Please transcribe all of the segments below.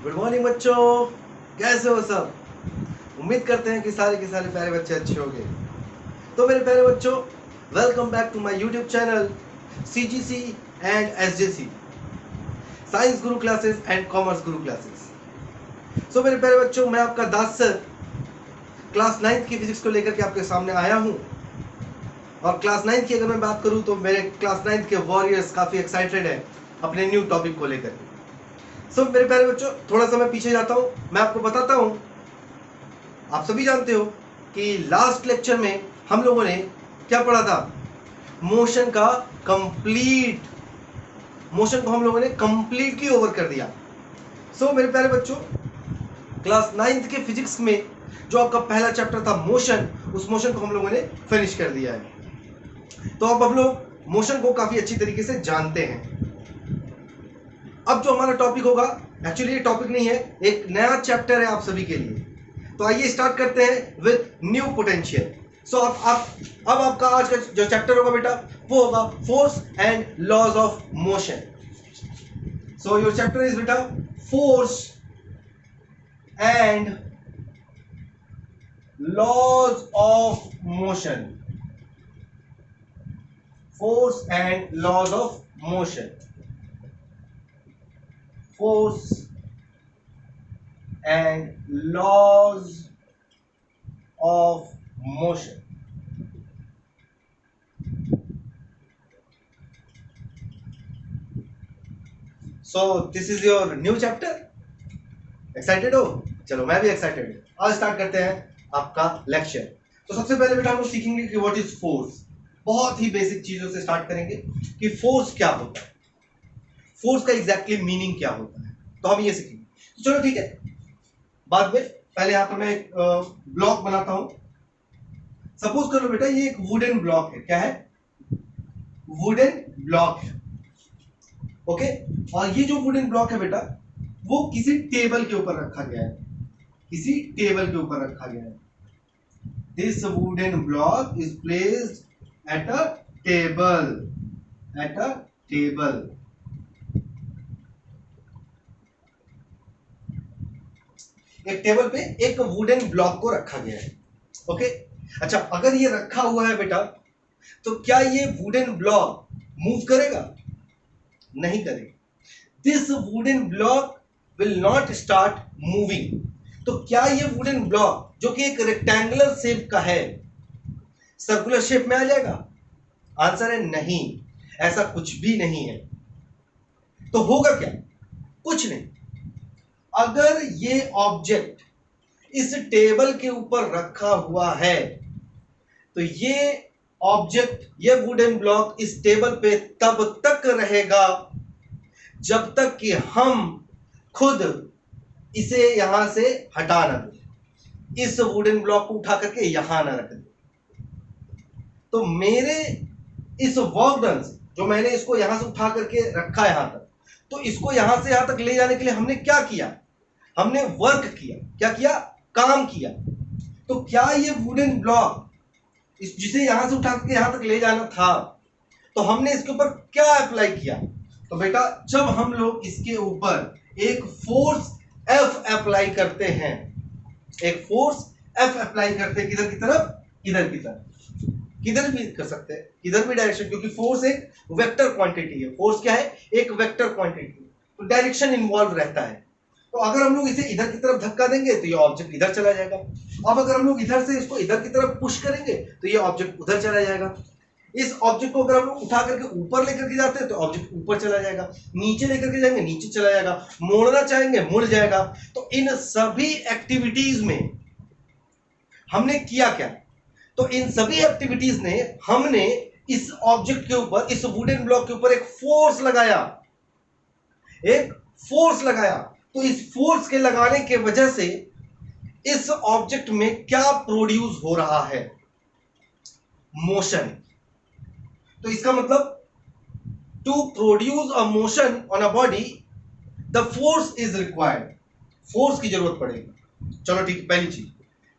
Good morning बच्चों, कैसे हो सब। उम्मीद करते हैं कि सारे के सारे प्यारे बच्चे अच्छे होंगे। तो मेरे प्यारे बच्चों, welcome back to my YouTube channel CGC and SJC, science Guru classes and commerce Guru classes. So मेरे प्यारे बच्चों, मैं आपका दास सर क्लास 9th की फिजिक्स को लेकर के आपके सामने आया हूँ। और क्लास 9th की अगर मैं बात करूँ तो मेरे क्लास 9th के वॉरियर्स काफ़ी एक्साइटेड हैं अपने न्यू टॉपिक को लेकर के। सो मेरे प्यारे बच्चों, थोड़ा सा मैं पीछे जाता हूँ, मैं आपको बताता हूँ। आप सभी जानते हो कि लास्ट लेक्चर में हम लोगों ने क्या पढ़ा था, मोशन का कंप्लीट, मोशन को हम लोगों ने कंप्लीटली ओवर कर दिया। सो मेरे प्यारे बच्चों, क्लास 9th के फिजिक्स में जो आपका पहला चैप्टर था मोशन, उस मोशन को हम लोगों ने फिनिश कर दिया है। तो अब हम लोग मोशन को काफी अच्छी तरीके से जानते हैं। अब जो हमारा टॉपिक होगा, एक्चुअली ये टॉपिक नहीं है, एक नया चैप्टर है आप सभी के लिए। तो आइए स्टार्ट करते हैं विद न्यू पोटेंशियल। सो अब आपका आज का जो चैप्टर होगा बेटा, वो होगा force and laws of motion. So your chapter is बेटा force and laws of motion. Force and laws of motion. Force and laws of motion. So this is your new chapter. Excited हो? चलो मैं भी excited हूँ। आज start करते हैं आपका लेक्चर। तो सबसे पहले बेटा हम लोग सीखेंगे कि व्हाट इज फोर्स। बहुत ही बेसिक चीजों से स्टार्ट करेंगे कि फोर्स क्या होता है, फोर्स का एग्जैक्टली मीनिंग क्या होता है, तो हम ये सीखेंगे। तो चलो ठीक है, बाद में पहले यहाँ पर मैं एक ब्लॉक बनाता हूं। सपोज कर लो बेटा ये एक वुडन ब्लॉक है। क्या है? वुडन ब्लॉक है। ओके, और ये जो वुडन ब्लॉक है बेटा, वो किसी टेबल के ऊपर रखा गया है। किसी टेबल के ऊपर रखा गया है। This wooden block is placed at a table. At a table. एक टेबल पे एक वुडन ब्लॉक को रखा गया है। ओके, अच्छा, अगर ये रखा हुआ है बेटा, तो क्या ये वुडन ब्लॉक मूव करेगा? नहीं करेगा। This wooden block will not start moving. तो क्या ये वुडन ब्लॉक जो कि एक रेक्टेंगुलर शेप का है, सर्कुलर शेप में आ जाएगा? आंसर है नहीं, ऐसा कुछ भी नहीं है। तो होगा क्या? कुछ नहीं। अगर ये ऑब्जेक्ट इस टेबल के ऊपर रखा हुआ है, तो ये ऑब्जेक्ट, ये वुडन ब्लॉक इस टेबल पे तब तक रहेगा जब तक कि हम खुद इसे यहां से हटा ना दें, इस वुडन ब्लॉक को उठा करके यहां ना रख दें। तो मेरे इस वर्क डन से, जो मैंने इसको यहां से उठा करके रखा यहां तक, तो इसको यहां से यहां तक ले जाने के लिए हमने क्या किया? हमने वर्क किया। क्या किया? काम किया। तो क्या ये वुडन ब्लॉक जिसे यहां से उठा करके यहां तक ले जाना था, तो हमने इसके ऊपर क्या अप्लाई किया? तो बेटा जब हम लोग इसके ऊपर एक फोर्स F अप्लाई करते हैं, एक फोर्स F अप्लाई करते हैं, किधर की तरफ? इधर की तरफ। किधर भी कर सकते हैं, किधर भी डायरेक्शन, क्योंकि फोर्स एक वेक्टर क्वांटिटी है। फोर्स क्या है? एक वेक्टर क्वांटिटी। तो डायरेक्शन इन्वॉल्व रहता है। तो अगर हम लोग इसे इधर की तरफ धक्का देंगे तो ये ऑब्जेक्ट इधर चला जाएगा। अब अगर हम लोग इधर से इसको इधर की तरफ पुश करेंगे तो ये ऑब्जेक्ट उधर चला जाएगा। इस ऑब्जेक्ट को अगर हम लोग उठा करके ऊपर लेकर के जाते हैं तो ऑब्जेक्ट ऊपर चला जाएगा, नीचे लेकर के जाएंगे नीचे चला जाएगा, मोड़ना चाहेंगे मुड़ जाएगा। तो इन सभी एक्टिविटीज में हमने किया क्या? तो इन सभी एक्टिविटीज ने हमने इस ऑब्जेक्ट के ऊपर, इस वुडन ब्लॉक के ऊपर एक फोर्स लगाया। एक फोर्स लगाया। तो इस फोर्स के लगाने के वजह से इस ऑब्जेक्ट में क्या प्रोड्यूस हो रहा है? मोशन। तो इसका मतलब to produce a motion on a body the force is required. Force की जरूरत पड़ेगी। चलो ठीक है, पहली चीज।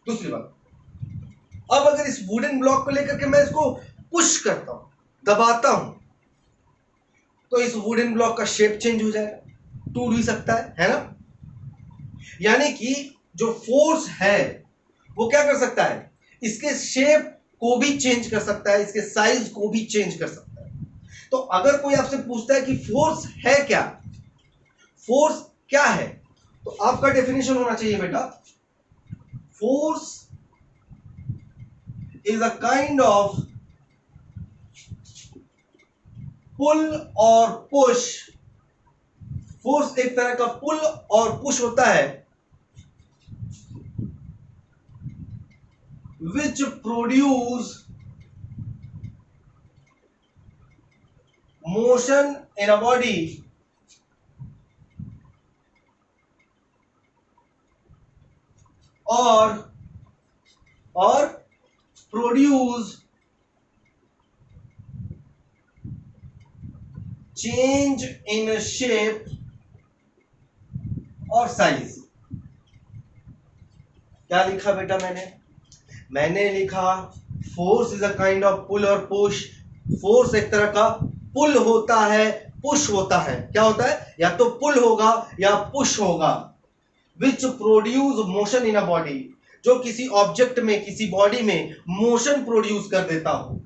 दूसरी बात, अब अगर इस वुडन ब्लॉक को लेकर के मैं इसको पुश करता हूं, दबाता हूं, तो इस वुडन ब्लॉक का शेप चेंज हो जाएगा, टूट भी सकता है ना? यानी कि जो फोर्स है वो क्या कर सकता है, इसके शेप को भी चेंज कर सकता है, इसके साइज को भी चेंज कर सकता है। तो अगर कोई आपसे पूछता है कि फोर्स है क्या, फोर्स क्या है, तो आपका डेफिनेशन होना चाहिए बेटा, force is a kind of pull or push. Force एक तरह का पुल और पुश होता है, which produce motion in a body or produce change in shape or size. क्या लिखा बेटा मैंने लिखा force is a kind of pull or push. Force एक तरह का पुल होता है, पुश होता है। क्या होता है, या तो पुल होगा या पुश होगा। विच produce motion in a body, जो किसी ऑब्जेक्ट में, किसी बॉडी में मोशन प्रोड्यूस कर देता हो।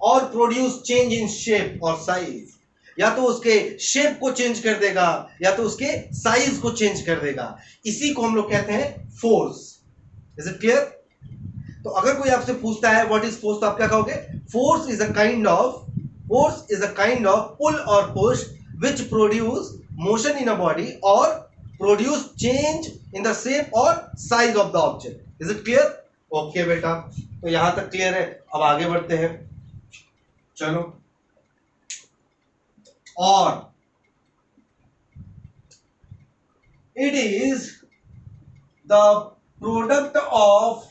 और produce change in shape or size, या तो उसके शेप को चेंज कर देगा या तो उसके साइज को चेंज कर देगा। इसी को हम लोग कहते हैं फोर्स। Is it clear? तो अगर कोई आपसे पूछता है व्हाट इज फोर्स, तो आप क्या कहोगे, force is a kind of pull or push which produce motion in a body or produce change in the shape or size of the object. Is it clear? Okay बेटा, तो यहां तक clear है। अब आगे बढ़ते हैं, चलो। और it is the product of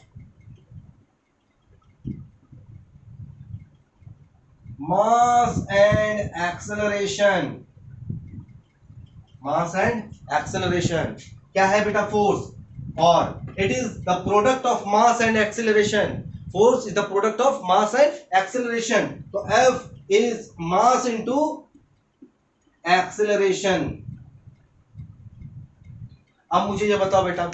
mass and acceleration. Mass and acceleration क्या है बेटा, फोर्स। और it is the product of mass and acceleration. Force is the product of mass and acceleration. तो F is mass into acceleration. अब मुझे ये बताओ बेटा,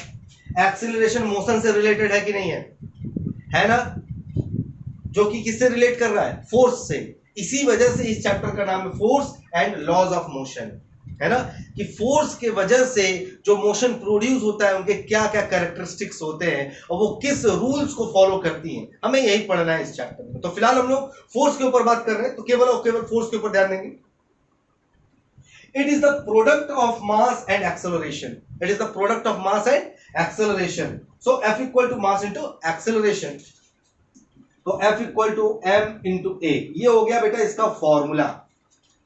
एक्सेलरेशन मोशन से रिलेटेड है कि नहीं है ना? जो कि किससे रिलेट कर रहा है, फोर्स से। इसी वजह से इस चैप्टर का नाम है force and laws of motion, है ना? कि फोर्स के वजह से जो मोशन प्रोड्यूस होता है उनके क्या क्या कैरेक्टरिस्टिक्स होते हैं और वो किस रूल्स को फॉलो करती हैं, हमें यही पढ़ना है इस चैप्टर में। तो फिलहाल हम लोग फोर्स के ऊपर बात कर रहे हैं, तो केवल फोर्स के ऊपर ध्यान देंगे। It is the product of mass and acceleration. It is the product of mass and acceleration. So F equal to mass into acceleration. तो F equal to m into a। ये हो गया बेटा इसका फॉर्मूला।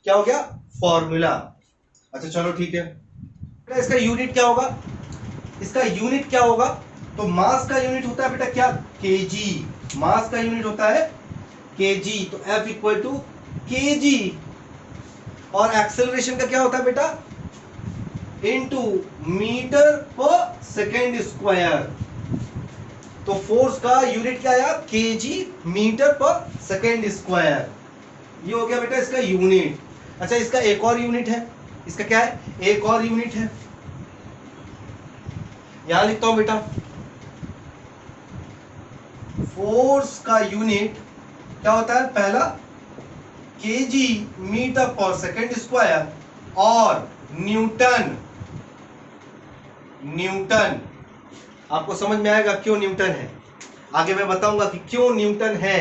क्या हो गया, फॉर्मूला। अच्छा चलो ठीक है बेटा, इसका यूनिट क्या होगा, इसका यूनिट क्या होगा? तो मास का यूनिट होता है बेटा क्या, केजी। मास का यूनिट होता है केजी। तो F इक्वल टू केजी। और एक्सेलरेशन का क्या होता है बेटा, इनटू मीटर पर सेकेंड स्क्वायर। तो फोर्स का यूनिट क्या आया, केजी मीटर पर सेकेंड स्क्वायर। ये हो गया बेटा इसका यूनिट। अच्छा इसका एक और यूनिट है, इसका क्या है, एक और यूनिट है, यहां लिखता हूं बेटा। फोर्स का यूनिट क्या होता है, पहला केजी मीटर पर सेकेंड स्क्वायर और न्यूटन। न्यूटन आपको समझ में आएगा क्यों न्यूटन है, आगे मैं बताऊंगा कि क्यों न्यूटन है,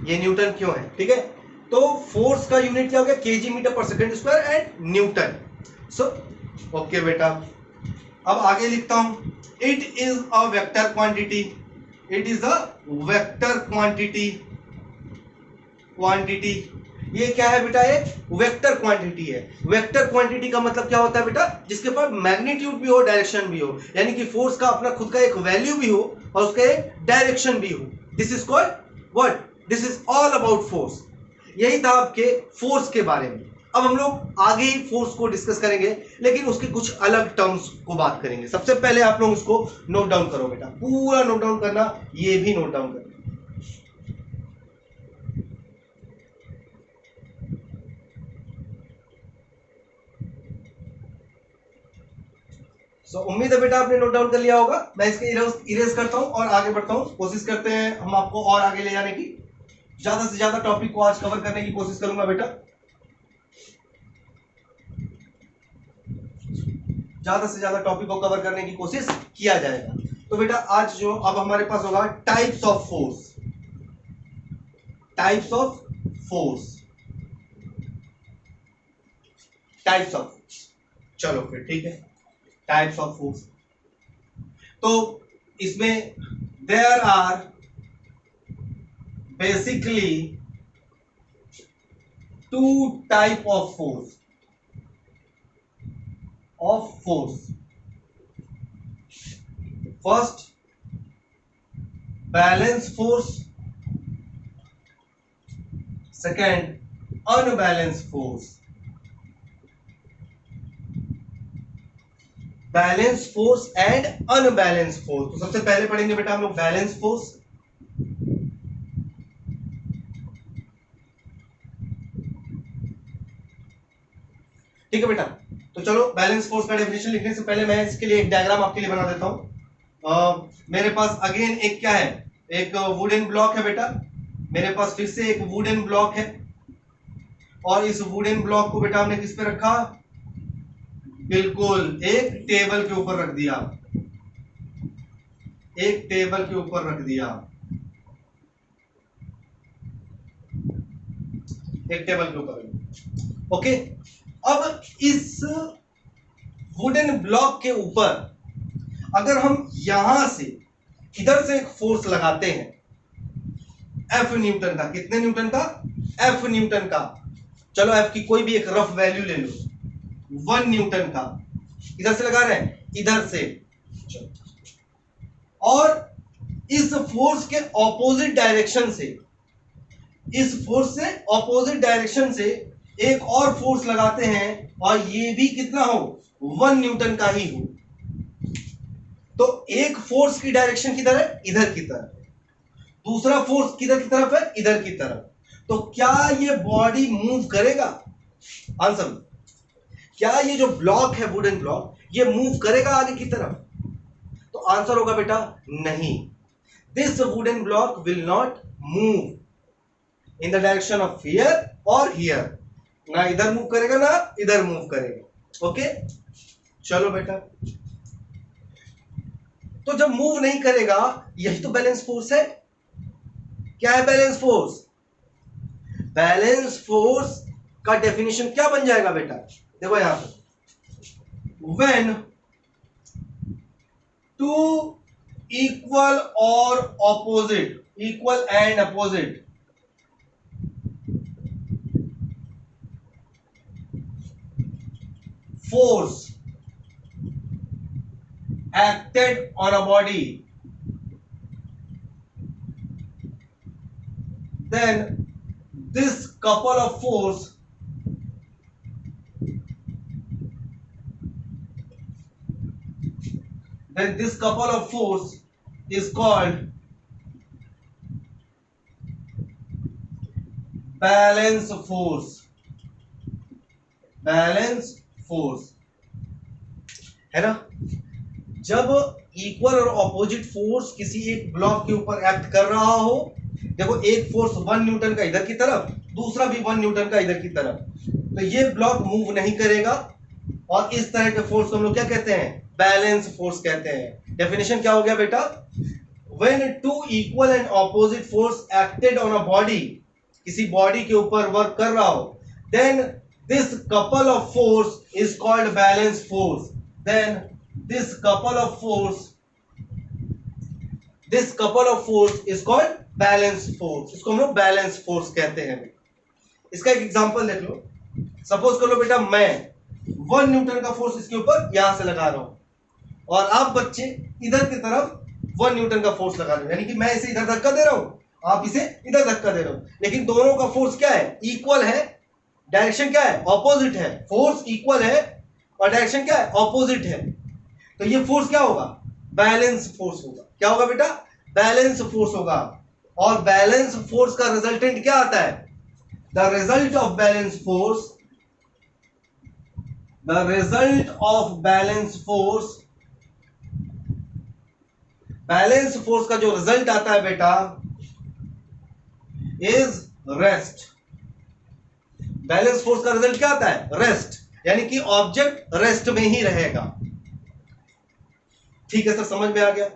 ये न्यूटन क्यों है, ठीक है। तो फोर्स का यूनिट क्या हो गया, केजी मीटर पर second square and Newton. So okay बेटा, अब आगे लिखता हूं, it is a vector quantity. It is a vector quantity. Quantity ये क्या है बेटा, ये वेक्टर क्वांटिटी है। वेक्टर क्वांटिटी का मतलब क्या होता है बेटा, जिसके पास मैग्नीट्यूड भी हो, डायरेक्शन भी हो, यानी कि फोर्स का अपना खुद का एक वैल्यू भी हो और उसका एक डायरेक्शन भी हो। This is called what, this is all about force. यही था आपके फोर्स के बारे में। अब हम लोग आगे ही फोर्स को डिस्कस करेंगे, लेकिन उसके कुछ अलग टर्म्स को बात करेंगे। सबसे पहले आप लोग उसको नोट डाउन करो बेटा, पूरा नोट डाउन करना, ये भी नोट डाउन करना। सो उम्मीद है बेटा आपने नोट डाउन कर लिया होगा। मैं इसके इरेज करता हूं और आगे बढ़ता हूं। कोशिश करते हैं हम आपको और आगे ले जाने की। ज्यादा से ज्यादा टॉपिक को आज कवर करने की कोशिश करूंगा बेटा। ज्यादा से ज्यादा टॉपिक को कवर करने की कोशिश किया जाएगा। तो बेटा आज जो अब हमारे पास होगा types of force. Types of force. Types of force. चलो फिर ठीक है, टाइप्स ऑफ फोर्स। तो इसमें there are basically two type of force. First balance force, second unbalance force. Balance force and unbalance force. तो सबसे पहले पढ़ेंगे बेटा हम लोग बैलेंस फोर्स। ठीक है बेटा, तो चलो बैलेंस फोर्स का डेफिनेशन लिखने से पहले मैं इसके लिए एक डायग्राम आपके लिए बना देता हूं। मेरे पास अगेन एक क्या है, एक वुडन ब्लॉक है बेटा। मेरे पास फिर से एक वुडन ब्लॉक है और इस वुडन ब्लॉक को बेटा हमने किस पे रखा, बिल्कुल एक टेबल के ऊपर रख दिया। एक टेबल के ऊपर रख दिया। एक टेबल के ऊपर। ओके, अब इस वुडन ब्लॉक के ऊपर अगर हम यहां से इधर से एक फोर्स लगाते हैं एफ न्यूटन का। कितने न्यूटन का? एफ न्यूटन का। चलो एफ की कोई भी एक रफ वैल्यू ले लो, 1 न्यूटन का। इधर से लगा रहे हैं, इधर से। और इस फोर्स के ऑपोजिट डायरेक्शन से, इस फोर्स से ऑपोजिट डायरेक्शन से एक और फोर्स लगाते हैं और ये भी कितना हो, 1 न्यूटन का ही हो। तो एक फोर्स की डायरेक्शन किधर है, इधर की तरफ। दूसरा फोर्स किधर की तरफ है, इधर की तरफ। तो क्या ये बॉडी मूव करेगा? आंसर, क्या ये जो ब्लॉक है वुडन ब्लॉक, ये मूव करेगा आगे की तरफ? तो आंसर होगा बेटा नहीं। This wooden block will not move in the direction of here और हियर। ना इधर मूव करेगा ना इधर मूव करेगा। ओके, चलो बेटा, तो जब मूव नहीं करेगा, यही तो बैलेंस फोर्स है। क्या है बैलेंस फोर्स? बैलेंस फोर्स का डेफिनेशन क्या बन जाएगा बेटा? देखो यहां पे, व्हेन टू इक्वल और opposite, equal and opposite force acted on a body, then this couple of force is called balance force। Balance force है ना। जब इक्वल और ऑपोजिट फोर्स किसी एक ब्लॉक के ऊपर एक्ट कर रहा हो, देखो एक फोर्स 1 न्यूटन का इधर की तरफ, दूसरा भी 1 न्यूटन का इधर की तरफ, तो ये ब्लॉक मूव नहीं करेगा। और इस तरह के फोर्स को हम लोग क्या कहते हैं? बैलेंस फोर्स कहते हैं। डेफिनेशन क्या हो गया बेटा? When two equal and opposite force acted on a body, किसी बॉडी के ऊपर वर्क कर रहा हो, then this couple of force is called balance force। then this couple of force is called balance force। इसको हम लोग बैलेंस फोर्स कहते हैं। इसका एक एग्जांपल देख लो। सपोज कर लो बेटा, मैं 1 न्यूटन का फोर्स इसके ऊपर यहां से लगा रहा हूं और आप बच्चे इधर की तरफ 1 न्यूटन का फोर्स लगा रहे हो, यानी कि मैं इसे इधर धक्का दे रहा हूं, आप इसे इधर धक्का दे रहे हो, लेकिन दोनों का फोर्स क्या है? इक्वल है। डायरेक्शन क्या है? ऑपोजिट है। फोर्स इक्वल है और डायरेक्शन क्या है? ऑपोजिट है। तो ये फोर्स क्या होगा? बैलेंस फोर्स होगा। क्या होगा बेटा? बैलेंस फोर्स होगा। और बैलेंस फोर्स का रिजल्टेंट क्या आता है? The result of balance force balance force का जो रिजल्ट आता है बेटा इज रेस्ट। बैलेंस फोर्स का रिजल्ट क्या आता है? रेस्ट, यानी कि ऑब्जेक्ट रेस्ट में ही रहेगा। ठीक है सर, समझ में आ गया।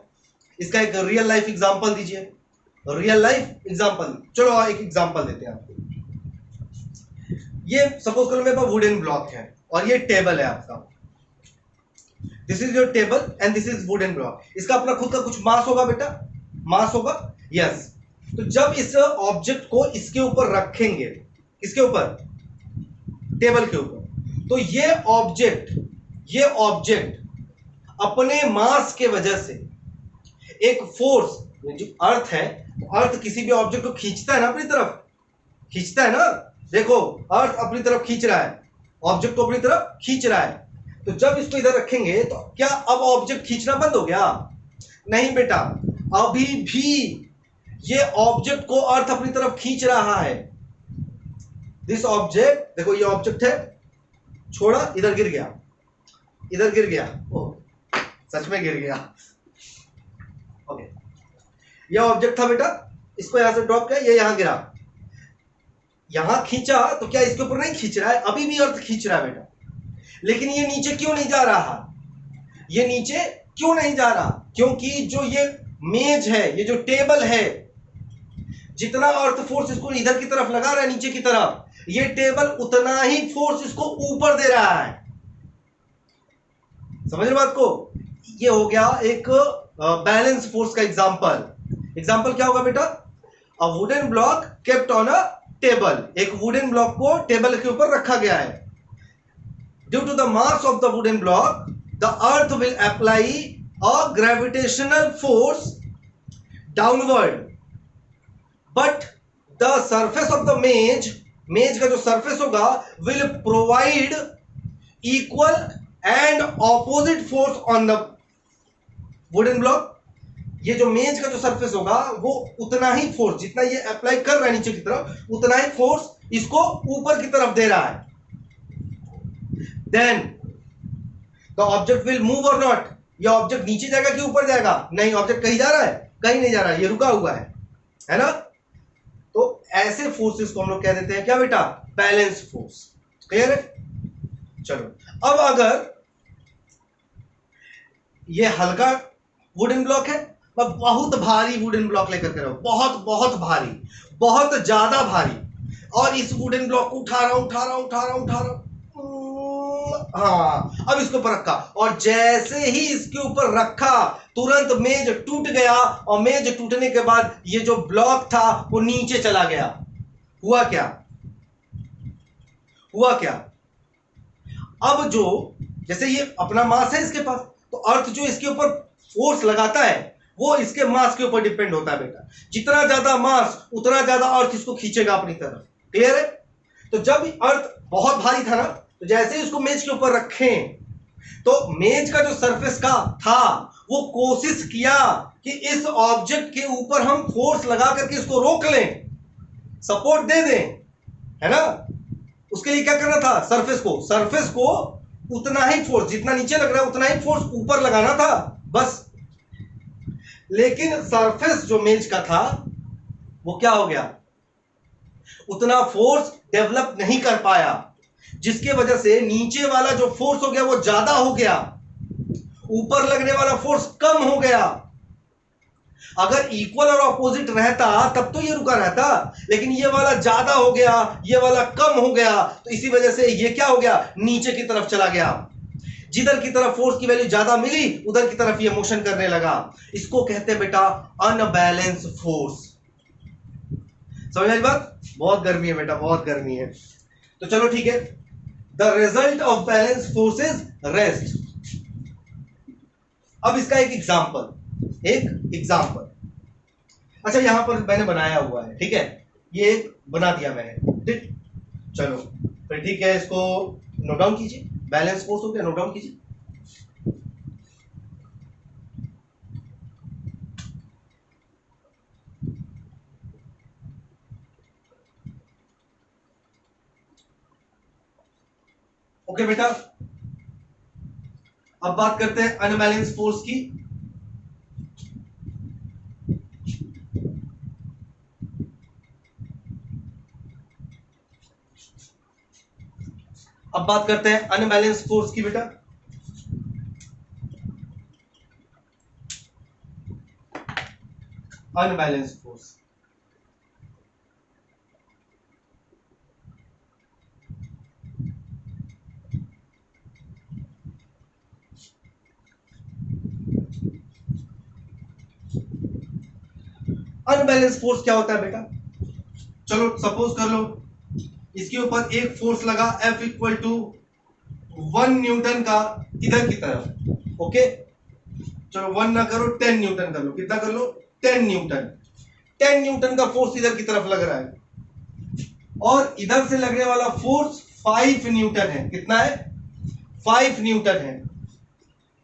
इसका एक रियल लाइफ एग्जांपल दीजिए। रियल लाइफ एग्जांपल, चलो एक एग्जांपल देते हैं आपको। ये सपोज करो मेरे पास वुडन ब्लॉक है और ये टेबल है आपका। This is your table and this is wooden block. इसका अपना खुद का कुछ मास होगा बेटा, मास होगा, यस। तो जब इस ऑब्जेक्ट को इसके ऊपर रखेंगे, किसके ऊपर? टेबल के ऊपर, तो ये ऑब्जेक्ट अपने मास के वजह से एक फोर्स, जो अर्थ है, अर्थ किसी भी ऑब्जेक्ट को खींचता है ना अपनी तरफ, खींचता है ना। देखो अर्थ अपनी तरफ खींच रहा है, ऑब्जेक्ट को अपनी तरफ खींच रहा है। तो जब इसको इधर रखेंगे तो क्या अब ऑब्जेक्ट खींचना बंद हो गया? नहीं बेटा, अभी भी ये ऑब्जेक्ट को अर्थ अपनी तरफ खींच रहा है। दिस ऑब्जेक्ट, देखो ये ऑब्जेक्ट है, छोड़ा, इधर गिर गया, इधर गिर गया, ओह सच में गिर गया। ओके, ये ऑब्जेक्ट था बेटा, इसको यहां से ड्रॉप किया, ये यहां गिरा, यहां खींचा, तो क्या इसके ऊपर नहीं खींच रहा है? अभी भी अर्थ खींच रहा है बेटा। लेकिन ये नीचे क्यों नहीं जा रहा? ये नीचे क्यों नहीं जा रहा? क्योंकि जो ये मेज है, ये जो टेबल है, जितना अर्थ फोर्स इसको इधर की तरफ लगा रहा है, नीचे की तरफ, ये टेबल उतना ही फोर्स इसको ऊपर दे रहा है। समझ रहे बात को? ये हो गया एक बैलेंस फोर्स का एग्जांपल। एग्जांपल क्या होगा बेटा? A wooden block kept on a table. एक वुडन ब्लॉक को टेबल के ऊपर रखा गया है। Due to the mass of the wooden block, the earth will apply a gravitational force downward, but the surface of the मेज, मेज का जो सरफेस होगा, will provide equal and opposite force on the wooden block. ये जो मेज का जो सरफेस होगा वो उतना ही फोर्स, जितना ये अप्लाई कर रहा है नीचे की तरफ, उतना ही फोर्स इसको ऊपर की तरफ दे रहा है। Then the object will move और नॉट। ये ऑब्जेक्ट नीचे जाएगा कि ऊपर जाएगा? नहीं, ऑब्जेक्ट कहीं जा रहा है? कहीं नहीं जा रहा है, ये रुका हुआ है ना। तो ऐसे फोर्सेस को हम लोग कह देते हैं क्या बेटा? Balance force. क्लियर है? चलो, अब अगर ये हल्का वुडन ब्लॉक है, मैं बहुत भारी वुडन ब्लॉक लेकर के रहा हूं, बहुत बहुत भारी, बहुत ज्यादा भारी, और इस वुडन ब्लॉक को उठा रहा हूं, हाँ, अब इसके ऊपर रखा, और जैसे ही इसके ऊपर रखा तुरंत मेज टूट गया, और मेज टूटने के बाद ये जो ब्लॉक था वो नीचे चला गया। हुआ क्या? हुआ क्या? अब जो, जैसे ये अपना मास है इसके पास, तो अर्थ जो इसके ऊपर फोर्स लगाता है वो इसके मास के ऊपर डिपेंड होता है बेटा। जितना ज्यादा मास उतना ज्यादा अर्थ इसको खींचेगा अपनी तरफ। क्लियर है? तो जब अर्थ बहुत भारी था ना, तो जैसे ही उसको मेज के ऊपर रखें, तो मेज का जो सरफेस का था वो कोशिश किया कि इस ऑब्जेक्ट के ऊपर हम फोर्स लगा करके इसको रोक लें, सपोर्ट दे दें, है ना। उसके लिए क्या करना था? सरफेस को उतना ही फोर्स, जितना नीचे लग रहा है उतना ही फोर्स ऊपर लगाना था, बस। लेकिन सरफेस जो मेज का था वो क्या हो गया? उतना फोर्स डेवलप नहीं कर पाया, जिसके वजह से नीचे वाला जो फोर्स हो गया वो ज्यादा हो गया, ऊपर लगने वाला फोर्स कम हो गया। अगर इक्वल और ऑपोजिट रहता तब तो ये रुका रहता, लेकिन ये वाला ज्यादा हो गया, ये वाला कम हो गया, तो इसी वजह से ये क्या हो गया? नीचे की तरफ चला गया। जिधर की तरफ फोर्स की वैल्यू ज्यादा मिली उधर की तरफ ये मोशन करने लगा। इसको कहते हैं बेटा अनबैलेंस फोर्स। समझ आई बात? बहुत गर्मी है बेटा, बहुत गर्मी है। तो चलो ठीक है, the result of balance force is rest. अब इसका एक एग्जांपल, अच्छा यहां पर मैंने बनाया हुआ है, ठीक है, ये एक बना दिया मैंने, ठीक। चलो फिर ठीक है, इसको नोट डाउन कीजिए। बैलेंस फोर्स हो गया, नोट डाउन कीजिए। ओके बेटा, अब बात करते हैं अनबैलेंस फोर्स की। अब बात करते हैं अनबैलेंस फोर्स की बेटा। अनबैलेंस फोर्स, अनबैलेंस फोर्स क्या होता है बेटा? चलो सपोज कर लो इसके ऊपर एक फोर्स लगा F इक्वल टू 1 न्यूटन का इधर की तरफ, ओके। चलो 1 ना करो, 10 न्यूटन कर लो। कितना कर लो? 10 न्यूटन। 10 न्यूटन का फोर्स इधर की तरफ लग रहा है और इधर से लगने वाला फोर्स 5 न्यूटन है। कितना है? 5 न्यूटन है।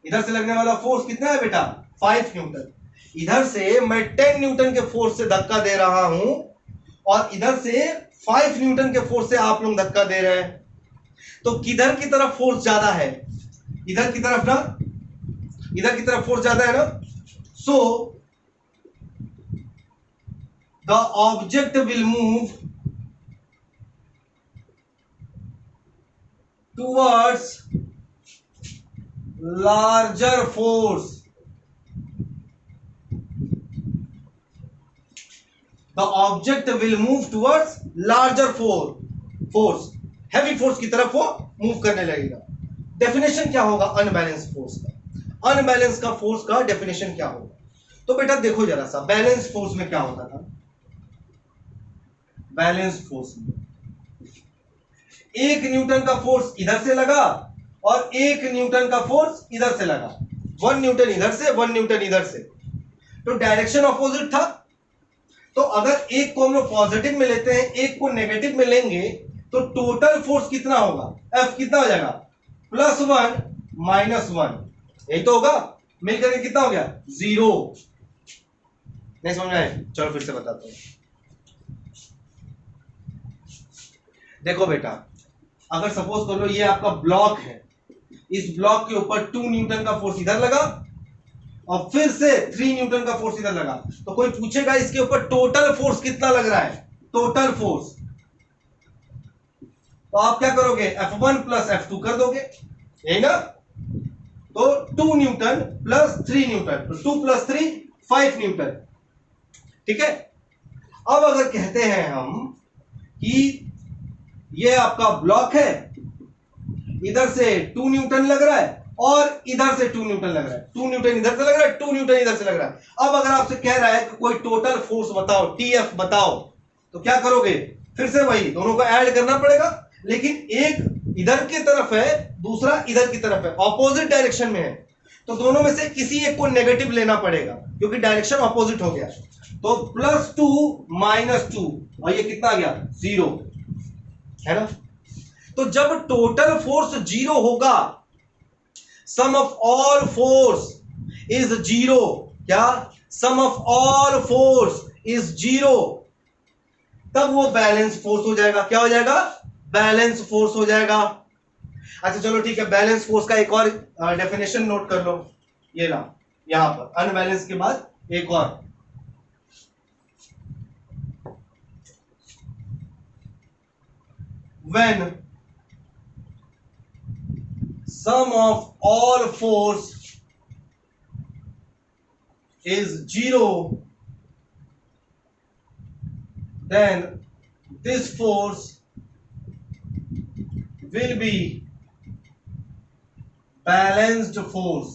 इधर से लगने वाला फोर्स कितना है बेटा? 5 न्यूटन। इधर से मैं 10 न्यूटन के फोर्स से धक्का दे रहा हूं और इधर से 5 न्यूटन के फोर्स से आप लोग धक्का दे रहे हैं, तो किधर की तरफ फोर्स ज्यादा है? इधर की तरफ ना, इधर की तरफ फोर्स ज्यादा है ना। So the object will move towards larger force. The object will move towards larger force, heavy force की तरफ वो मूव करने लगेगा। डेफिनेशन क्या होगा अनबैलेंस फोर्स का? अनबैलेंस का फोर्स का डेफिनेशन क्या होगा? तो बेटा देखो जरा सा, बैलेंस फोर्स में क्या होता था? बैलेंस फोर्स में 1 न्यूटन का फोर्स इधर से लगा और 1 न्यूटन का फोर्स इधर से लगा। 1 न्यूटन इधर से, 1 न्यूटन इधर से, तो डायरेक्शन ऑपोजिट था। तो अगर एक को हम लोग पॉजिटिव में लेते हैं, एक को नेगेटिव में लेंगे, तो टोटल फोर्स कितना होगा? F कितना हो जाएगा? +1 -1, यही तो होगा। मिलकर के कितना हो गया? 0। नहीं समझ में आए? चलो फिर से बताता हूं। देखो बेटा, अगर सपोज कर लो ये आपका ब्लॉक है, इस ब्लॉक के ऊपर 2 न्यूटन का फोर्स इधर लगा और फिर से 3 न्यूटन का फोर्स इधर लगा, तो कोई पूछेगा इसके ऊपर टोटल फोर्स कितना लग रहा है? टोटल फोर्स, तो आप क्या करोगे? F1 + F2 कर दोगे, यही ना। तो 2 न्यूटन प्लस 3 न्यूटन, तो 2 + 3 5 न्यूटन, ठीक है। अब अगर कहते हैं हम कि ये आपका ब्लॉक है, इधर से 2 न्यूटन लग रहा है और इधर से 2 न्यूटन लग रहा है, 2 न्यूटन इधर से लग रहा है, 2 न्यूटन इधर से लग रहा है। अब अगर आपसे कह रहा है कि कोई टोटल फोर्स बताओ, TF बताओ, तो क्या करोगे? फिर से वही दोनों को ऐड करना पड़ेगा, लेकिन एक इधर की तरफ है, दूसरा इधर की तरफ है, ऑपोजिट डायरेक्शन में है, तो दोनों में से किसी एक को नेगेटिव लेना पड़ेगा क्योंकि डायरेक्शन ऑपोजिट हो गया। तो +2 -2 और ये कितना आ गया? 0, है ना। तो जब टोटल फोर्स 0 होगा, सम ऑफ ऑल फोर्स इज 0, क्या? सम ऑफ ऑल फोर्स इज 0, तब वो बैलेंस फोर्स हो जाएगा। क्या हो जाएगा? बैलेंस फोर्स हो जाएगा। अच्छा चलो ठीक है, बैलेंस फोर्स का एक और डेफिनेशन नोट कर लो, ये ना यहां पर अनबैलेंस के बाद एक और। When sum of all force is 0, then this force will be balanced force।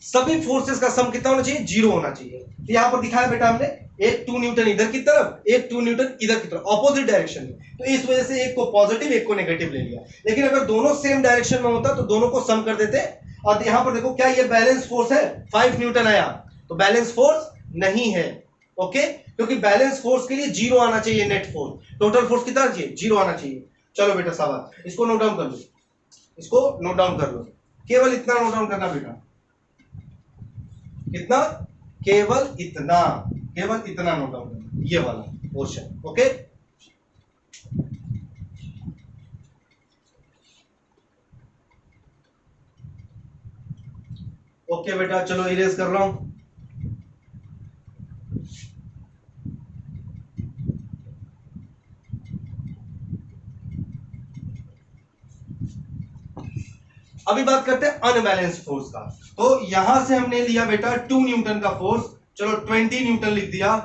सभी फोर्सेस का सम कितना होना चाहिए? 0 होना चाहिए। तो यहां पर दिखाया बेटा हमने, एक 2 न्यूटन इधर की तरफ, एक 2 न्यूटन इधर की तरफ, ऑपोजिट डायरेक्शन में, तो इस वजह से एक को पॉजिटिव एक को नेगेटिव ले लिया। लेकिन अगर दोनों सेम डायरेक्शन में होता तो दोनों को सम कर देते। और यहां पर देखो क्या ये बैलेंस फोर्स है? 5 न्यूटन आया, तो बैलेंस फोर्स नहीं है, ओके, क्योंकि बैलेंस फोर्स के लिए 0 आना चाहिए। नेट फोर्स, टोटल फोर्स कितना चाहिए? 0 आना चाहिए। चलो बेटा शाबाश, इसको नोट डाउन कर लो, इसको नोट डाउन कर लो, केवल इतना नोट डाउन करना बेटा। कितना? केवल इतना, केवल इतना नोट डाउन करना, ये वाला पोर्शन, ओके। ओके बेटा, चलो इरेज कर रहा हूं। अभी बात करते हैं अनबैलेंस्ड फोर्स का। तो यहां से हमने लिया बेटा 2 न्यूटन का फोर्स, चलो 20 न्यूटन लिख दिया,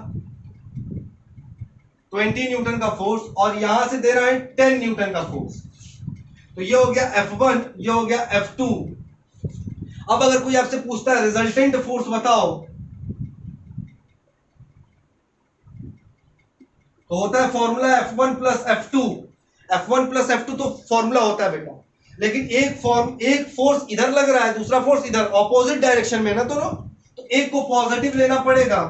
20 न्यूटन का फोर्स, और यहां से दे रहा है 10 न्यूटन का फोर्स। तो ये हो गया F1, ये हो गया F2। अब अगर कोई आपसे पूछता है रिजल्टेंट फोर्स बताओ, तो होता है formula F1 plus F2। F1 plus F2 तो फॉर्मूला होता है बेटा, लेकिन एक फोर्स इधर लग रहा है, दूसरा फोर्स इधर, ऑपोजिट डायरेक्शन में ना दोनों, तो एक को पॉजिटिव लेना पड़ेगा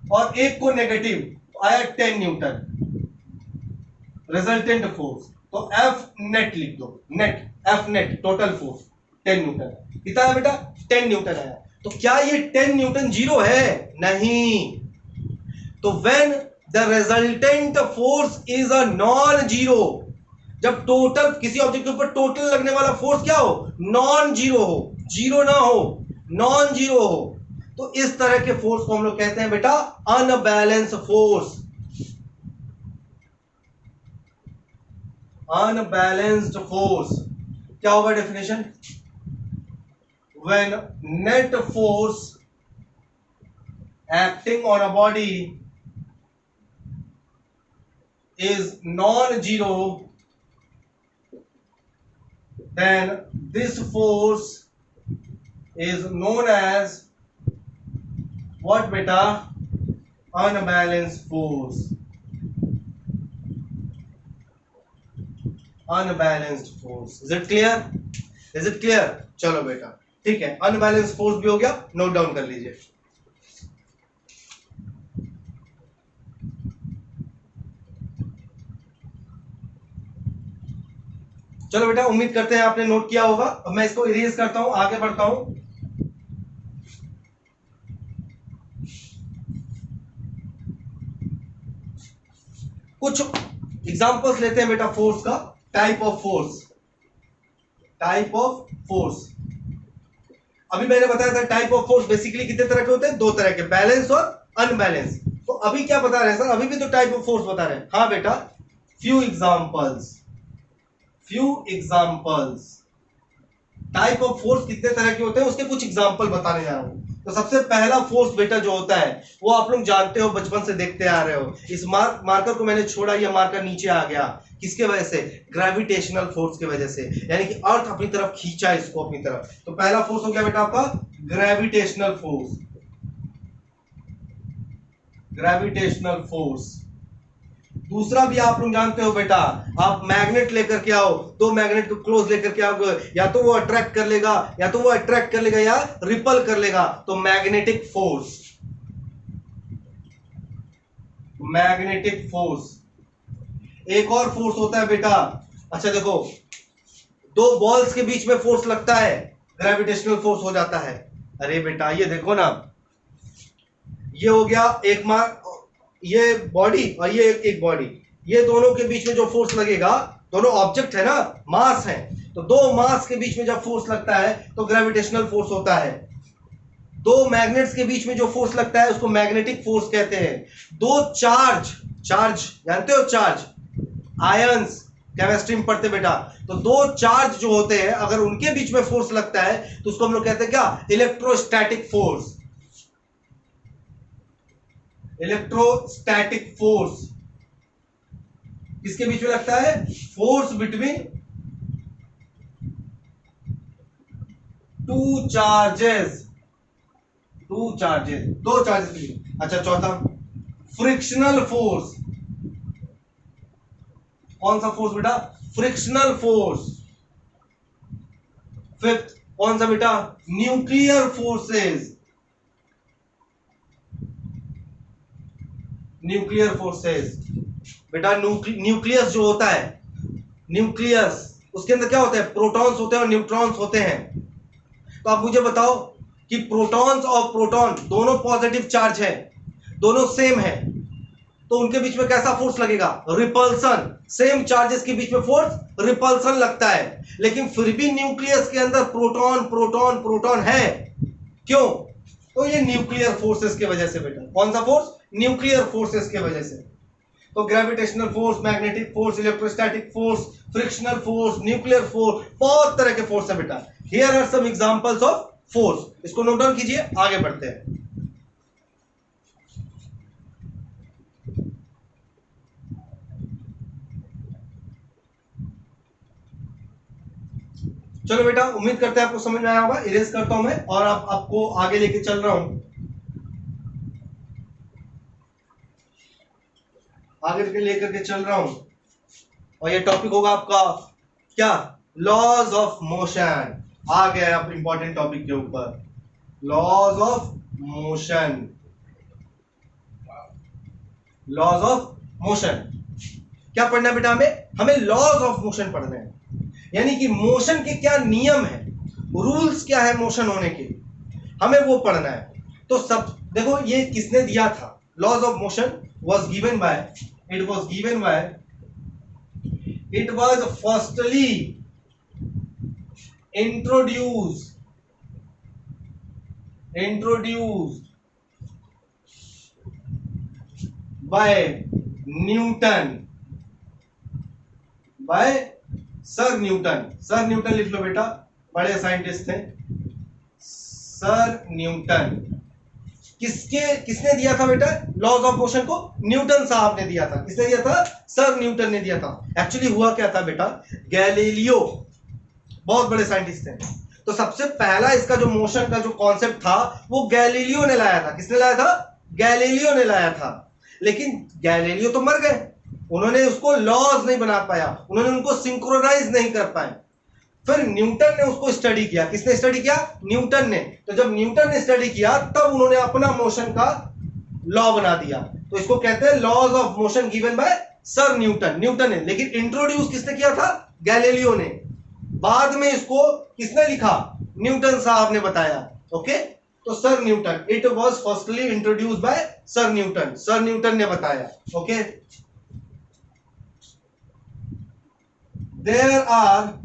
और एक को नेगेटिव, तो आया 10 न्यूटन रिजल्टेंट फोर्स। तो F नेट लिख दो, net, F net total force 10 Newton. कितना है बेटा? 10 न्यूटन आया। तो क्या ये 10 न्यूटन जीरो है? नहीं। तो when the resultant force is a non zero, जब टोटल किसी ऑब्जेक्ट के ऊपर टोटल लगने वाला फोर्स क्या हो? नॉन जीरो हो, जीरो ना हो, नॉन जीरो हो, तो इस तरह के फोर्स को हम लोग कहते हैं बेटा अनबैलेंस फोर्स। अनबैलेंस्ड फोर्स क्या होगा definition? When net force acting on a body is non-zero, then this force is known as what beta? Unbalanced force. Unbalanced force. Is it clear? Is it clear? चलो बेटा ठीक है, unbalance force भी हो गया, note down कर लीजिए। चलो बेटा उम्मीद करते हैं आपने नोट किया होगा। अब मैं इसको इरेज करता हूं, आगे बढ़ता हूं। कुछ एग्जांपल्स लेते हैं बेटा फोर्स का। Type of force, type of force. अभी मैंने बताया था टाइप ऑफ फोर्स बेसिकली कितने तरह के होते हैं? दो तरह के, बैलेंस और अनबैलेंस। तो अभी क्या बता रहे हैं सर? अभी भी तो टाइप ऑफ फोर्स बता रहे हैं। हाँ बेटा, few examples, few examples. Type of force कितने तरह के होते हैं उसके कुछ एग्जांपल बताने जा रहा हूं। तो सबसे पहला फोर्स बेटा जो होता है वो आप लोग जानते हो, बचपन से देखते आ रहे हो। इस मार्कर को मैंने छोड़ा, ये मार्कर नीचे आ गया, किसके वजह से? ग्रेविटेशनल फोर्स की वजह से, यानी कि अर्थ अपनी तरफ खींचा इसको अपनी तरफ। तो पहला फोर्स हो गया बेटा आपका ग्रेविटेशनल फोर्स, ग्रेविटेशनल फोर्स। दूसरा भी आप लोग जानते हो बेटा, आप मैग्नेट लेकर के आओ, दो मैग्नेट को क्लोज लेकर के आओ, या तो वो अट्रैक्ट कर लेगा, या तो वो अट्रैक्ट कर लेगा या रिपल कर लेगा, तो मैग्नेटिक फोर्स, मैग्नेटिक फोर्स। एक और फोर्स होता है बेटा, अच्छा देखो, दो बॉल्स के बीच में फोर्स लगता है, ग्रेविटेशनल फोर्स हो जाता है। अरे बेटा ये देखो ना, ये हो गया एक ये बॉडी और ये एक बॉडी, ये दोनों के बीच में जो फोर्स लगेगा, दोनों ऑब्जेक्ट है ना, मास है, तो दो मास के बीच में जब फोर्स लगता है तो ग्रेविटेशनल फोर्स होता है। दो मैग्नेट्स के बीच में जो फोर्स लगता है उसको मैग्नेटिक फोर्स कहते हैं। दो चार्ज, चार्ज जानते हो, चार्ज, आयंस, केमिस्ट्री में पढ़ते बेटा, तो दो चार्ज जो होते हैं अगर उनके बीच में फोर्स लगता है तो उसको हम लोग कहते हैं क्या? Electrostatic force, electrostatic force. किसके बीच में लगता है? Force between two charges, two charges, दो चार्जेस के बीच। अच्छा चौथा फ्रिक्शनल फोर्स। कौन सा फोर्स बेटा? Frictional force. फिफ्थ कौन सा बेटा? Nuclear forces, nuclear forces. बेटा न्यूक्लियस जो होता है, न्यूक्लियस, उसके अंदर क्या होता है? प्रोटॉन्स होते हैं और न्यूट्रॉन्स होते हैं। तो आप मुझे बताओ कि प्रोटॉन्स और प्रोटॉन दोनों पॉजिटिव चार्ज है, दोनों सेम है, तो उनके बीच में कैसा फोर्स लगेगा? रिपल्सन। सेम चार्जेस के बीच में फोर्स रिपल्सन लगता है, लेकिन फिर भी न्यूक्लियस के अंदर प्रोटॉन प्रोटॉन प्रोटॉन है। क्यों? तो ये न्यूक्लियर फोर्सेस की वजह से बेटा। कौन सा फोर्स? न्यूक्लियर फोर्सेस की वजह से। तो gravitational force, magnetic force, electrostatic force, frictional force, nuclear force, बहुत तरह के फोर्स है बेटा। Here are some examples of force. इसको नोट डाउन कीजिए, आगे बढ़ते हैं। चलो बेटा, उम्मीद करते हैं आपको समझ में आया होगा। इरेज करता हूं मैं और आपको आगे लेके चल रहा हूं। आगे लेकर के चल रहा हूं और ये टॉपिक होगा आपका क्या? Laws of motion. आ गया आप इंपॉर्टेंट टॉपिक के ऊपर, laws of motion. Laws of motion क्या पढ़ना है बेटा? हमें लॉज ऑफ मोशन पढ़ना है, यानी कि मोशन के क्या नियम है, रूल्स क्या है मोशन होने के, हमें वो पढ़ना है। तो सब देखो, ये किसने दिया था? Laws of motion was given by, it was given by, it was firstly introduced by Newton, by sir Newton. Sir Newton लिख लो बेटा, बड़े साइंटिस्ट थे सर न्यूटन। किसने दिया था बेटा लॉज ऑफ मोशन को? न्यूटन साहब ने दिया था। किसने दिया था? सर न्यूटन ने दिया था। एक्चुअली हुआ क्या था बेटा, गैलीलियो बहुत बड़े साइंटिस्ट थे, तो सबसे पहला इसका जो मोशन का जो कॉन्सेप्ट था वो गैलीलियो ने लाया था। किसने लाया था? गैलीलियो ने लाया था। लेकिन गैलीलियो तो मर गए, उन्होंने उसको लॉज नहीं बना पाया, उन्होंने उनको सिंक्रोनाइज नहीं कर पाए। फिर न्यूटन ने उसको स्टडी किया। किसने स्टडी किया? न्यूटन ने। तो जब न्यूटन ने स्टडी किया तब उन्होंने अपना मोशन का लॉ बना दिया। तो इसको कहते हैं laws of motion given by sir Newton. Newton ने, लेकिन इंट्रोड्यूस किसने किया था? गैलीलियो ने। बाद में इसको किसने लिखा? न्यूटन साहब ने बताया। ओके, तो sir Newton, it was firstly introduce by sir Newton. Sir Newton ने बताया। Okay, there are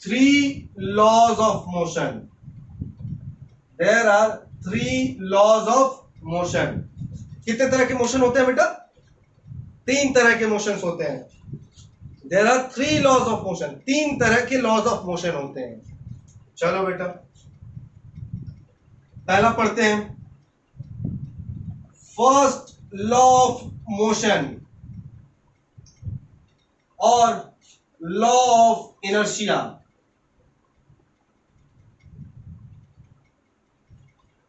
3 laws of motion. There are 3 laws of motion. कितने तरह के मोशन होते हैं बेटा? 3 तरह के मोशंस होते हैं। There are 3 laws of motion. 3 तरह के laws of motion होते हैं। चलो बेटा, पहला पढ़ते हैं। फर्स्ट लॉ ऑफ मोशन और law of inertia.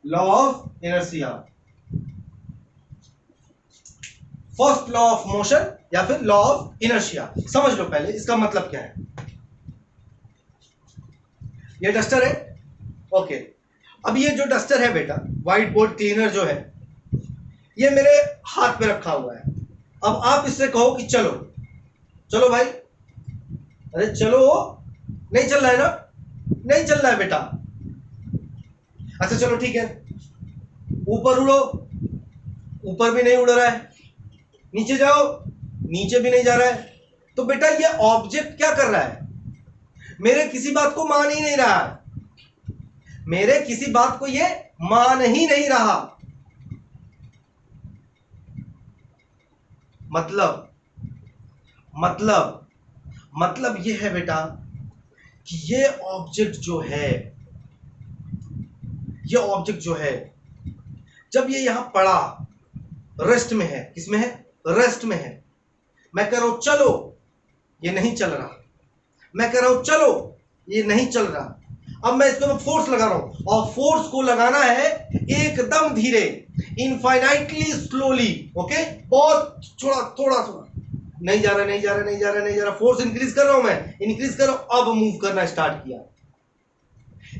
Law of inertia, first law of motion या फिर लॉ ऑफ इनर्शिया। समझ लो पहले इसका मतलब क्या है। ये डस्टर है। ओके, अब ये जो डस्टर है बेटा, व्हाइट बोर्ड क्लीनर जो है, ये मेरे हाथ पे रखा हुआ है। अब आप इससे कहो कि चलो चलो भाई, अरे चलो, नहीं चल रहा है ना? नहीं चल रहा है बेटा। अच्छा चलो ठीक है, ऊपर उड़ो, ऊपर भी नहीं उड़ रहा है, नीचे जाओ, नीचे भी नहीं जा रहा है। तो बेटा ये ऑब्जेक्ट क्या कर रहा है? मेरे किसी बात को मान ही नहीं रहा है, मेरे किसी बात को ये मान ही नहीं रहा। मतलब ये है बेटा कि ये ऑब्जेक्ट जो है, जब ये यहां पड़ा, रेस्ट में है। किसमें है? रेस्ट में है। मैं कह रहा हूं चलो, ये नहीं चल रहा। मैं कह रहा हूं चलो, ये नहीं चल रहा। अब मैं इसको फोर्स लगा रहा हूं, और फोर्स को लगाना है एकदम धीरे, इनफाइनाइटली स्लोली। ओके, बहुत थोड़ा नहीं जा रहा। फोर्स इंक्रीज कर रहा हूं, मैं इंक्रीज कर रहा हूं। अब मूव करना स्टार्ट किया।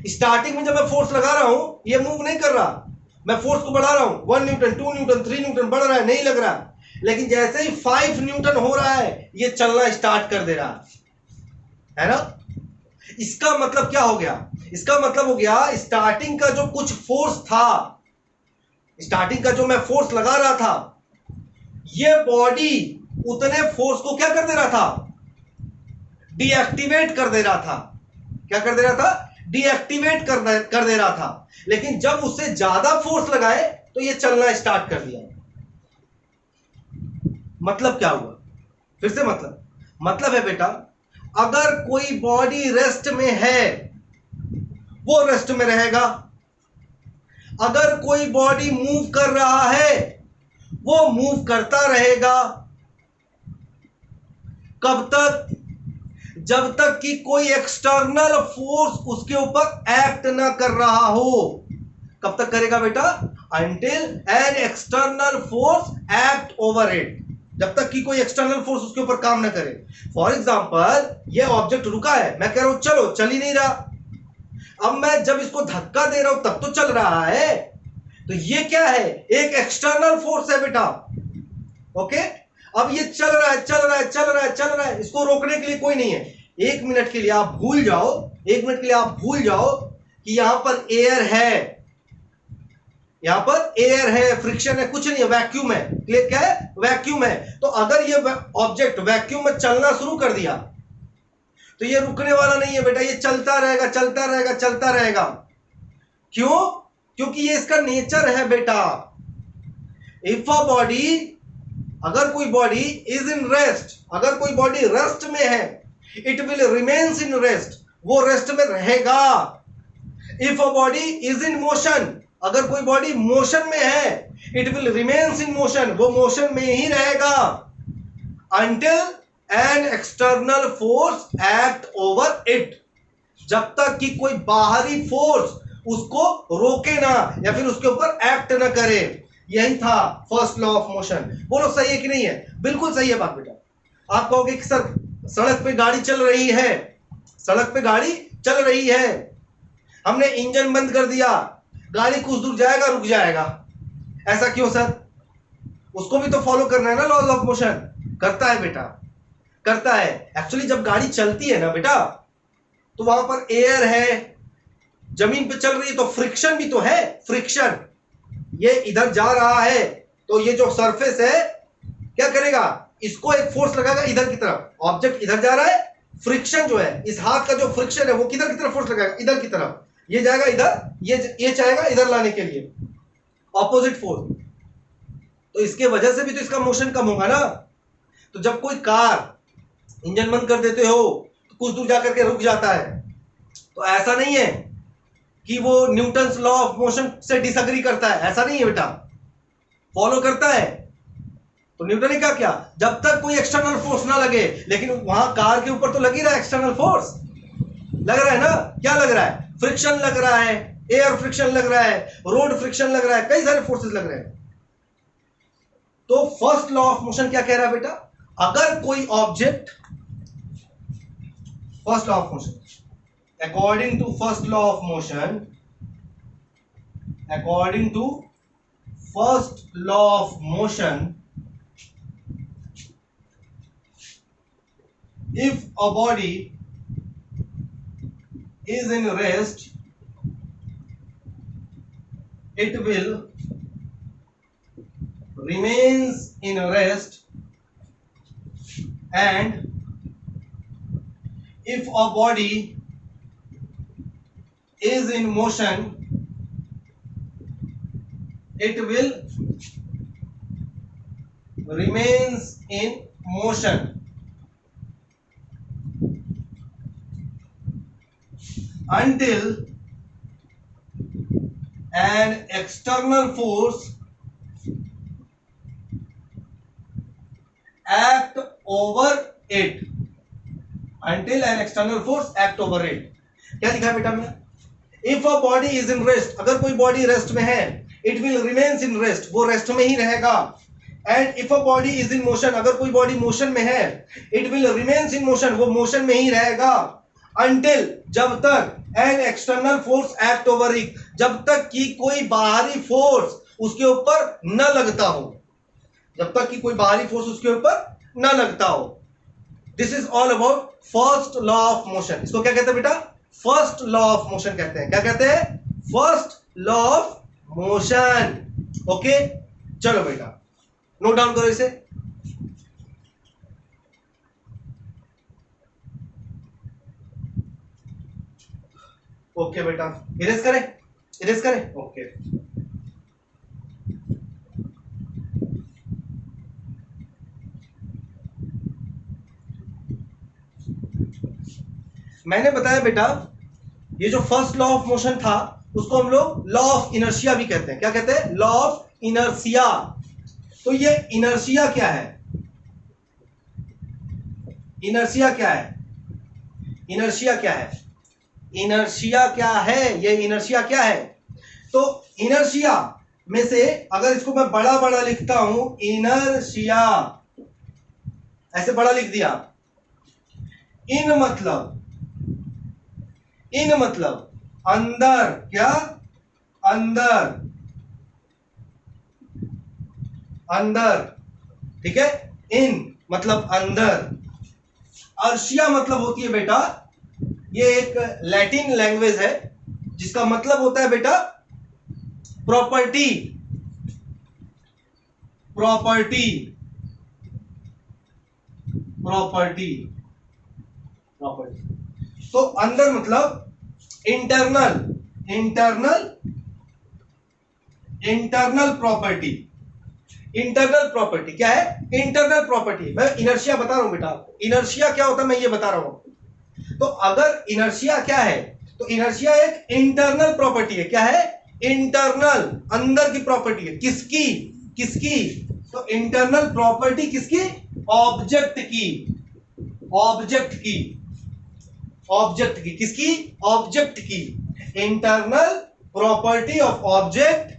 स्टार्टिंग में जब मैं फोर्स लगा रहा हूं, ये मूव नहीं कर रहा। मैं फोर्स को बढ़ा रहा हूं, 1 न्यूटन, 2 न्यूटन, 3 न्यूटन बढ़ रहा है, नहीं लग रहा। लेकिन जैसे ही 5 न्यूटन हो रहा है, ये चलना स्टार्ट कर दे रहा है ना। इसका मतलब क्या हो गया? इसका मतलब हो गया स्टार्टिंग का जो कुछ फोर्स था, स्टार्टिंग का जो मैं फोर्स लगा रहा था, ये बॉडी उतने फोर्स को क्या कर दे रहा था? डीएक्टिवेट कर दे रहा था। क्या कर दे रहा था? डीएक्टिवेट कर दे रहा था। लेकिन जब उससे ज्यादा फोर्स लगाए तो ये चलना स्टार्ट कर दिया। मतलब क्या हुआ, फिर से मतलब है बेटा, अगर कोई बॉडी रेस्ट में है वो रेस्ट में रहेगा, अगर कोई बॉडी मूव कर रहा है वो मूव करता रहेगा। कब तक? जब तक कि कोई एक्सटर्नल फोर्स उसके ऊपर एक्ट ना कर रहा हो। कब तक करेगा बेटा? Until an external force act over it, जब तक कि कोई एक्सटर्नल फोर्स उसके ऊपर काम ना करे। फॉर एग्जाम्पल, ये ऑब्जेक्ट रुका है, मैं कह रहा हूं चलो, चल ही नहीं रहा। अब मैं जब इसको धक्का दे रहा हूं तब तो चल रहा है। तो ये क्या है? एक एक्सटर्नल फोर्स है बेटा। ओके, अब ये चल रहा है, चल रहा है, चल रहा है, चल रहा है, इसको रोकने के लिए कोई नहीं है। एक मिनट के लिए आप भूल जाओ, एक मिनट के लिए आप भूल जाओ कि यहां पर एयर है, यहां पर एयर है, फ्रिक्शन है, कुछ नहीं है, वैक्यूम है। क्लियर? क्या है? वैक्यूम है। तो अगर ये ऑब्जेक्ट वैक्यूम में चलना शुरू कर दिया तो ये रुकने वाला नहीं है बेटा, ये चलता रहेगा, चलता रहेगा, चलता रहेगा। क्यों? क्योंकि ये इसका नेचर है बेटा। इफ अ बॉडी, अगर कोई बॉडी इज इन रेस्ट, अगर कोई बॉडी रेस्ट में है, it will remains in rest, वो रेस्ट में रहेगा। If a body is in motion, अगर कोई बॉडी मोशन में है, it will remains in motion, वो मोशन में ही रहेगा until an external force act over it, जब तक कि कोई बाहरी फोर्स उसको रोके ना या फिर उसके ऊपर एक्ट ना करे। यही था फर्स्ट लॉ ऑफ मोशन। बोलो सही है कि नहीं है? बिल्कुल सही है बात बेटा। आप कहोगे कि सर सड़क पे गाड़ी चल रही है, सड़क पे गाड़ी चल रही है, हमने इंजन बंद कर दिया, गाड़ी कुछ दूर जाएगा, रुक जाएगा, ऐसा क्यों सर? उसको भी तो फॉलो करना है ना लॉज ऑफ मोशन। करता है बेटा, करता है। एक्चुअली जब गाड़ी चलती है ना बेटा, तो वहां पर एयर है, जमीन पे चल रही है, तो फ्रिक्शन भी तो है, फ्रिक्शन। ये इधर जा रहा है तो ये जो सरफेस है क्या करेगा? इसको एक फोर्स लगाएगा इधर की तरफ, ऑब्जेक्ट इधर जा रहा है, फ्रिक्शन जो है, इस हाथ का जो फ्रिक्शन है वो किधर की तरफ फोर्स लगाएगा? इधर की तरफ। ये जाएगा इधर, ये चाहेगा इधर लाने के लिए, ऑपोजिट फोर्स। तो इसके वजह से भी तो इसका मोशन कम होगा ना। तो जब कोई कार इंजन बंद कर देते हो तो कुछ दूर जाकर के रुक जाता है, तो ऐसा नहीं है कि वो न्यूटन्स लॉ ऑफ मोशन से डिसएग्री करता है, ऐसा नहीं है बेटा, फॉलो करता है। तो न्यूटन ने क्या किया? जब तक कोई एक्सटर्नल फोर्स ना लगे, लेकिन वहां कार के ऊपर तो लग ही रहा है एक्सटर्नल फोर्स, लग रहा है ना? क्या लग रहा है? फ्रिक्शन लग रहा है, एयर फ्रिक्शन लग रहा है, रोड फ्रिक्शन लग रहा है, कई सारे फोर्सेस लग रहे हैं। तो फर्स्ट लॉ ऑफ मोशन क्या कह रहा है बेटा? अगर कोई object, first law of motion, according to first law of motion, according to first law of motion, if a body is in rest, it will remains in rest, and if a body is in motion, it will remains in motion until an external force act over it, until an external force act over it। क्या लिखा बेटा मैं? If a body is in rest, अगर कोई body rest में है, it will remains in rest, वो rest में ही रहेगा। And if a body is in motion, अगर कोई बॉडी मोशन में है, it will remains in motion, वो मोशन में ही रहेगा। अंटिल, जब तक an external force act over it, जब तक कि कोई बाहरी फोर्स उसके ऊपर न लगता हो, जब तक कि कोई बाहरी फोर्स उसके ऊपर न लगता हो। This is all about first law of motion. इसको क्या कहते हैं बेटा? फर्स्ट लॉ ऑफ मोशन कहते हैं। क्या कहते हैं? First law of motion. Okay, चलो बेटा नोट डाउन करो इसे। ओके बेटा, इरेज करें, इरेज करें। ओके, मैंने बताया बेटा, ये जो फर्स्ट लॉ ऑफ मोशन था उसको हम लोग लॉ ऑफ इनर्शिया भी कहते हैं। क्या कहते हैं? Law of inertia. तो ये इनर्शिया क्या है? इनर्शिया क्या है? इनर्शिया क्या है? इनर्शिया क्या है? ये इनर्शिया क्या है? तो इनर्शिया में से अगर इसको मैं बड़ा बड़ा लिखता हूं, इनर्शिया, ऐसे बड़ा लिख दिया, इन मतलब अंदर, क्या? अंदर, अंदर, ठीक है। इन मतलब अंदर। अर्शिया मतलब होती है बेटा, ये एक लैटिन लैंग्वेज है जिसका मतलब होता है बेटा प्रॉपर्टी, प्रॉपर्टी, प्रॉपर्टी, प्रॉपर्टी। तो अंदर मतलब internal, internal, internal property. Internal property क्या है? Internal property. मैं इनर्शिया बता रहा हूं बेटा आपको, इनर्शिया क्या होता है मैं ये बता रहा हूं। तो अगर इनर्शिया क्या है, तो इनर्शिया एक इंटरनल प्रॉपर्टी है। क्या है? इंटरनल, अंदर की प्रॉपर्टी है। किसकी? किसकी? तो इंटरनल प्रॉपर्टी किसकी? ऑब्जेक्ट की, ऑब्जेक्ट की, ऑब्जेक्ट की। किसकी? ऑब्जेक्ट की। Internal property of object.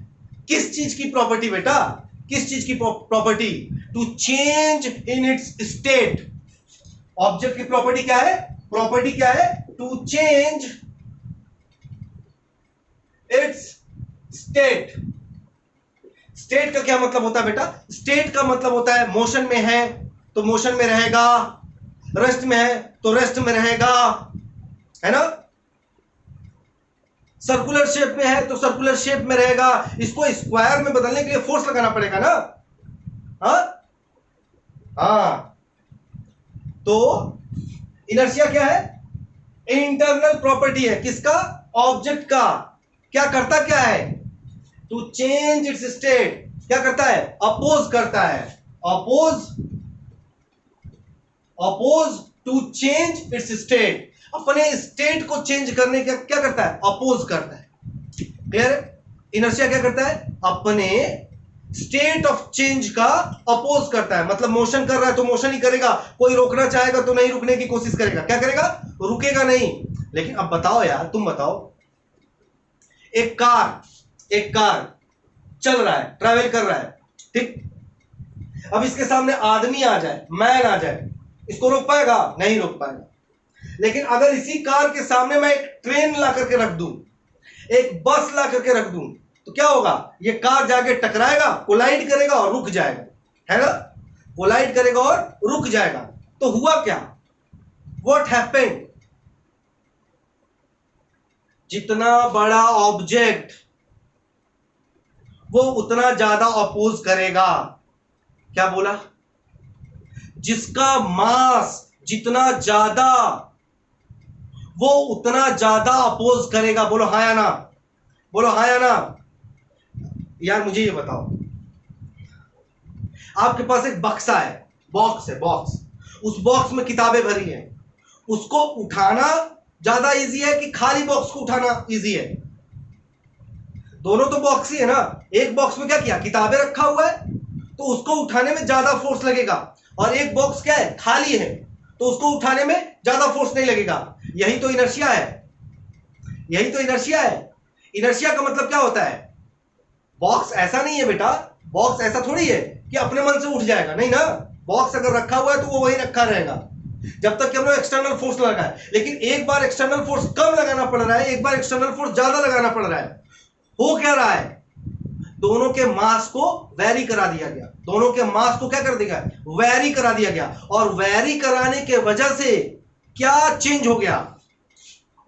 किस चीज की प्रॉपर्टी बेटा? किस चीज की property? To change in its state. Object की प्रॉपर्टी क्या है? प्रॉपर्टी क्या है? To change its state. State का क्या मतलब होता है बेटा? स्टेट का मतलब होता है मोशन में है तो मोशन में रहेगा, रेस्ट में है तो रेस्ट में रहेगा, है ना। सर्कुलर शेप में है तो सर्कुलर शेप में रहेगा। इसको स्क्वायर में बदलने के लिए फोर्स लगाना पड़ेगा ना। हाँ हाँ। तो इनर्शिया क्या है? इंटरनल प्रॉपर्टी है। किसका? ऑब्जेक्ट का। क्या करता क्या है? To change its state. क्या करता है? अपोज करता है। Oppose, oppose to change its state. अपने स्टेट को चेंज करने का क्या करता है? अपोज करता है। क्लियर? इनर्शिया क्या करता है? अपने स्टेट ऑफ चेंज का अपोज करता है। मतलब मोशन कर रहा है तो मोशन ही करेगा, कोई रोकना चाहेगा तो नहीं रुकने की कोशिश करेगा। क्या करेगा? रुकेगा नहीं। लेकिन अब बताओ यार, तुम बताओ, एक कार, एक कार चल रहा है, ट्रैवल कर रहा है, ठीक। अब इसके सामने आदमी आ जाए, मैन आ जाए, इसको रोक पाएगा? नहीं रोक पाएगा। लेकिन अगर इसी कार के सामने मैं एक ट्रेन ला करके रख दूं, एक बस ला करके रख दूं, तो क्या होगा? ये कार जाके टकराएगा, कोलाइड करेगा और रुक जाएगा, है ना। कोलाइड करेगा और रुक जाएगा। तो हुआ क्या? What happened? जितना बड़ा ऑब्जेक्ट वो उतना ज्यादा अपोज करेगा। क्या बोला? जिसका मास जितना ज्यादा वो उतना ज्यादा अपोज करेगा। बोलो हाँ या ना, बोलो हाँ या ना। यार मुझे ये बताओ, आपके पास एक बक्सा है, बॉक्स है, बॉक्स, उस बॉक्स में किताबें भरी हैं, उसको उठाना ज्यादा इजी है कि खाली बॉक्स को उठाना इजी है? दोनों तो बॉक्स ही है ना। एक बॉक्स में क्या किया? किताबें रखा हुआ है तो उसको उठाने में ज्यादा फोर्स लगेगा, और एक बॉक्स क्या है? खाली है तो उसको उठाने में ज्यादा फोर्स नहीं लगेगा। यही तो इनर्शिया है, यही तो इनर्शिया है। इनर्शिया का मतलब क्या होता है? बॉक्स ऐसा नहीं है बेटा, बॉक्स ऐसा थोड़ी है कि अपने मन से उठ जाएगा, नहीं ना। बॉक्स अगर रखा हुआ है तो वो वही रखा रहेगा जब तक कि हम लोग एक्सटर्नल फोर्स लगाए। लेकिन एक बार एक्सटर्नल फोर्स कम लगाना पड़ रहा है, एक बार एक्सटर्नल फोर्स ज्यादा लगाना पड़ रहा है। हो क्या रहा है? दोनों के मास को वेरी करा दिया गया, दोनों के मास को क्या कर दिया? वेरी करा दिया गया। और वेरी कराने के वजह से क्या चेंज हो गया?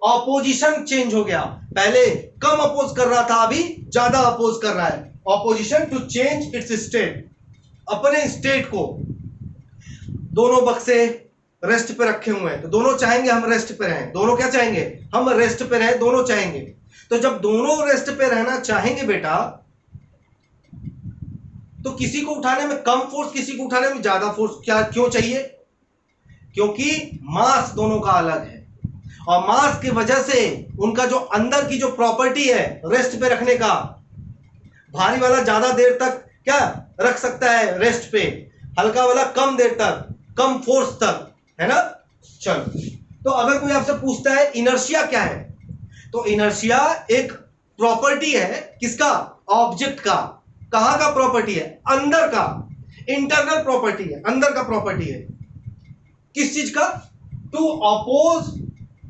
ऑपोजिशन चेंज हो गया। पहले कम अपोज कर रहा था, अभी ज्यादा अपोज कर रहा है। Opposition to change its state, अपने स्टेट को। दोनों बक्से रेस्ट पे रखे हुए हैं तो दोनों चाहेंगे हम रेस्ट पे रहें। दोनों क्या चाहेंगे? हम रेस्ट पे रहें, दोनों चाहेंगे। तो जब दोनों रेस्ट पे रहना चाहेंगे बेटा, तो किसी को उठाने में कम फोर्स, किसी को उठाने में ज्यादा फोर्स क्या क्यों चाहिए? क्योंकि मास दोनों का अलग है। और मास की वजह से उनका जो अंदर की जो प्रॉपर्टी है रेस्ट पे रखने का, भारी वाला ज्यादा देर तक क्या रख सकता है रेस्ट पे, हल्का वाला कम देर तक, कम फोर्स तक, है ना। चलो, तो अगर कोई आपसे पूछता है इनर्शिया क्या है, तो इनर्शिया एक प्रॉपर्टी है किसका, ऑब्जेक्ट का। कहां का प्रॉपर्टी है, अंदर का, इंटरनल प्रॉपर्टी है, अंदर का प्रॉपर्टी है। किस चीज का, to oppose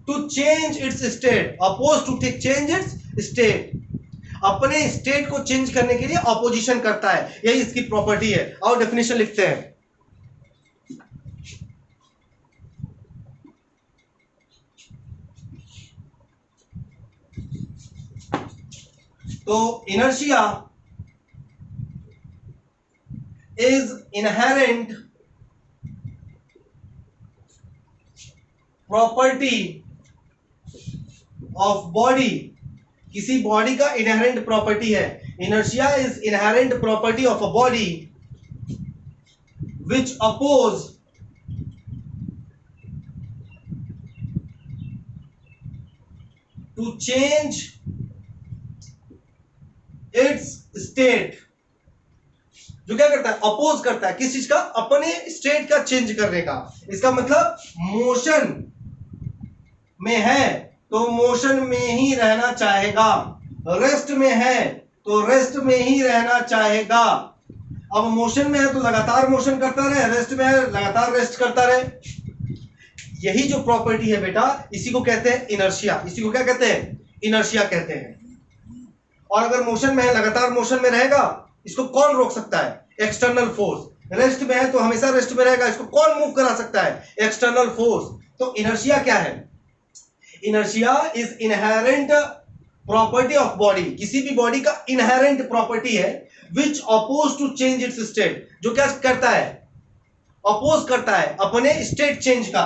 to change its state, oppose to change its state, अपने स्टेट को चेंज करने के लिए ऑपोजिशन करता है, यही इसकी प्रॉपर्टी है। और डेफिनेशन लिखते हैं। तो inertia is inherent property of body, किसी बॉडी का इनहेरेंट प्रॉपर्टी है। Inertia is inherent property of a body which oppose to change its state, जो क्या करता है, अपोज करता है किस चीज का, अपने स्टेट का चेंज करने का। इसका मतलब मोशन में है तो मोशन में ही रहना चाहेगा, रेस्ट में है तो रेस्ट में ही रहना चाहेगा। अब मोशन में है तो लगातार मोशन करता रहे, रेस्ट में है लगातार रेस्ट करता रहे। यही जो प्रॉपर्टी है बेटा, इसी को कहते हैं इनर्शिया। इसी को क्या कहते हैं, इनर्शिया कहते हैं। और अगर मोशन में है, लगातार मोशन में रहेगा, इसको कौन रोक सकता है, एक्सटर्नल फोर्स। रेस्ट में है तो हमेशा रेस्ट में रहेगा, इसको कौन मूव करा सकता है, एक्सटर्नल फोर्स। तो इनर्शिया क्या है, inertia is inherent property of body, किसी भी बॉडी का इनहेरेंट प्रॉपर्टी है which oppose to change its state, जो क्या करता है, अपोज करता है अपने स्टेट चेंज का।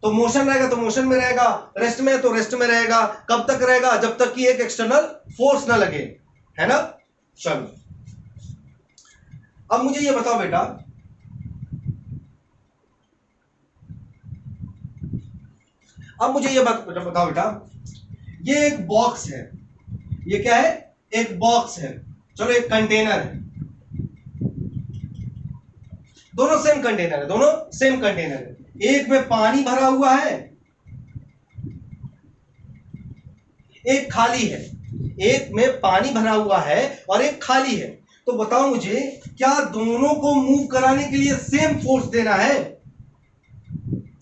तो मोशन रहेगा तो मोशन में रहेगा, रेस्ट में है तो रेस्ट में रहेगा। कब तक रहेगा, जब तक कि एक एक्सटर्नल फोर्स ना लगे, है ना। चलो, अब मुझे ये बताओ बेटा, अब मुझे ये बताओ बेटा, ये एक बॉक्स है, ये क्या है, एक बॉक्स है, चलो एक कंटेनर है, दोनों सेम कंटेनर है, दोनों सेम कंटेनर है। एक में पानी भरा हुआ है, एक खाली है। एक में पानी भरा हुआ है और एक खाली है। तो बताओ मुझे, क्या दोनों को मूव कराने के लिए सेम फोर्स देना है,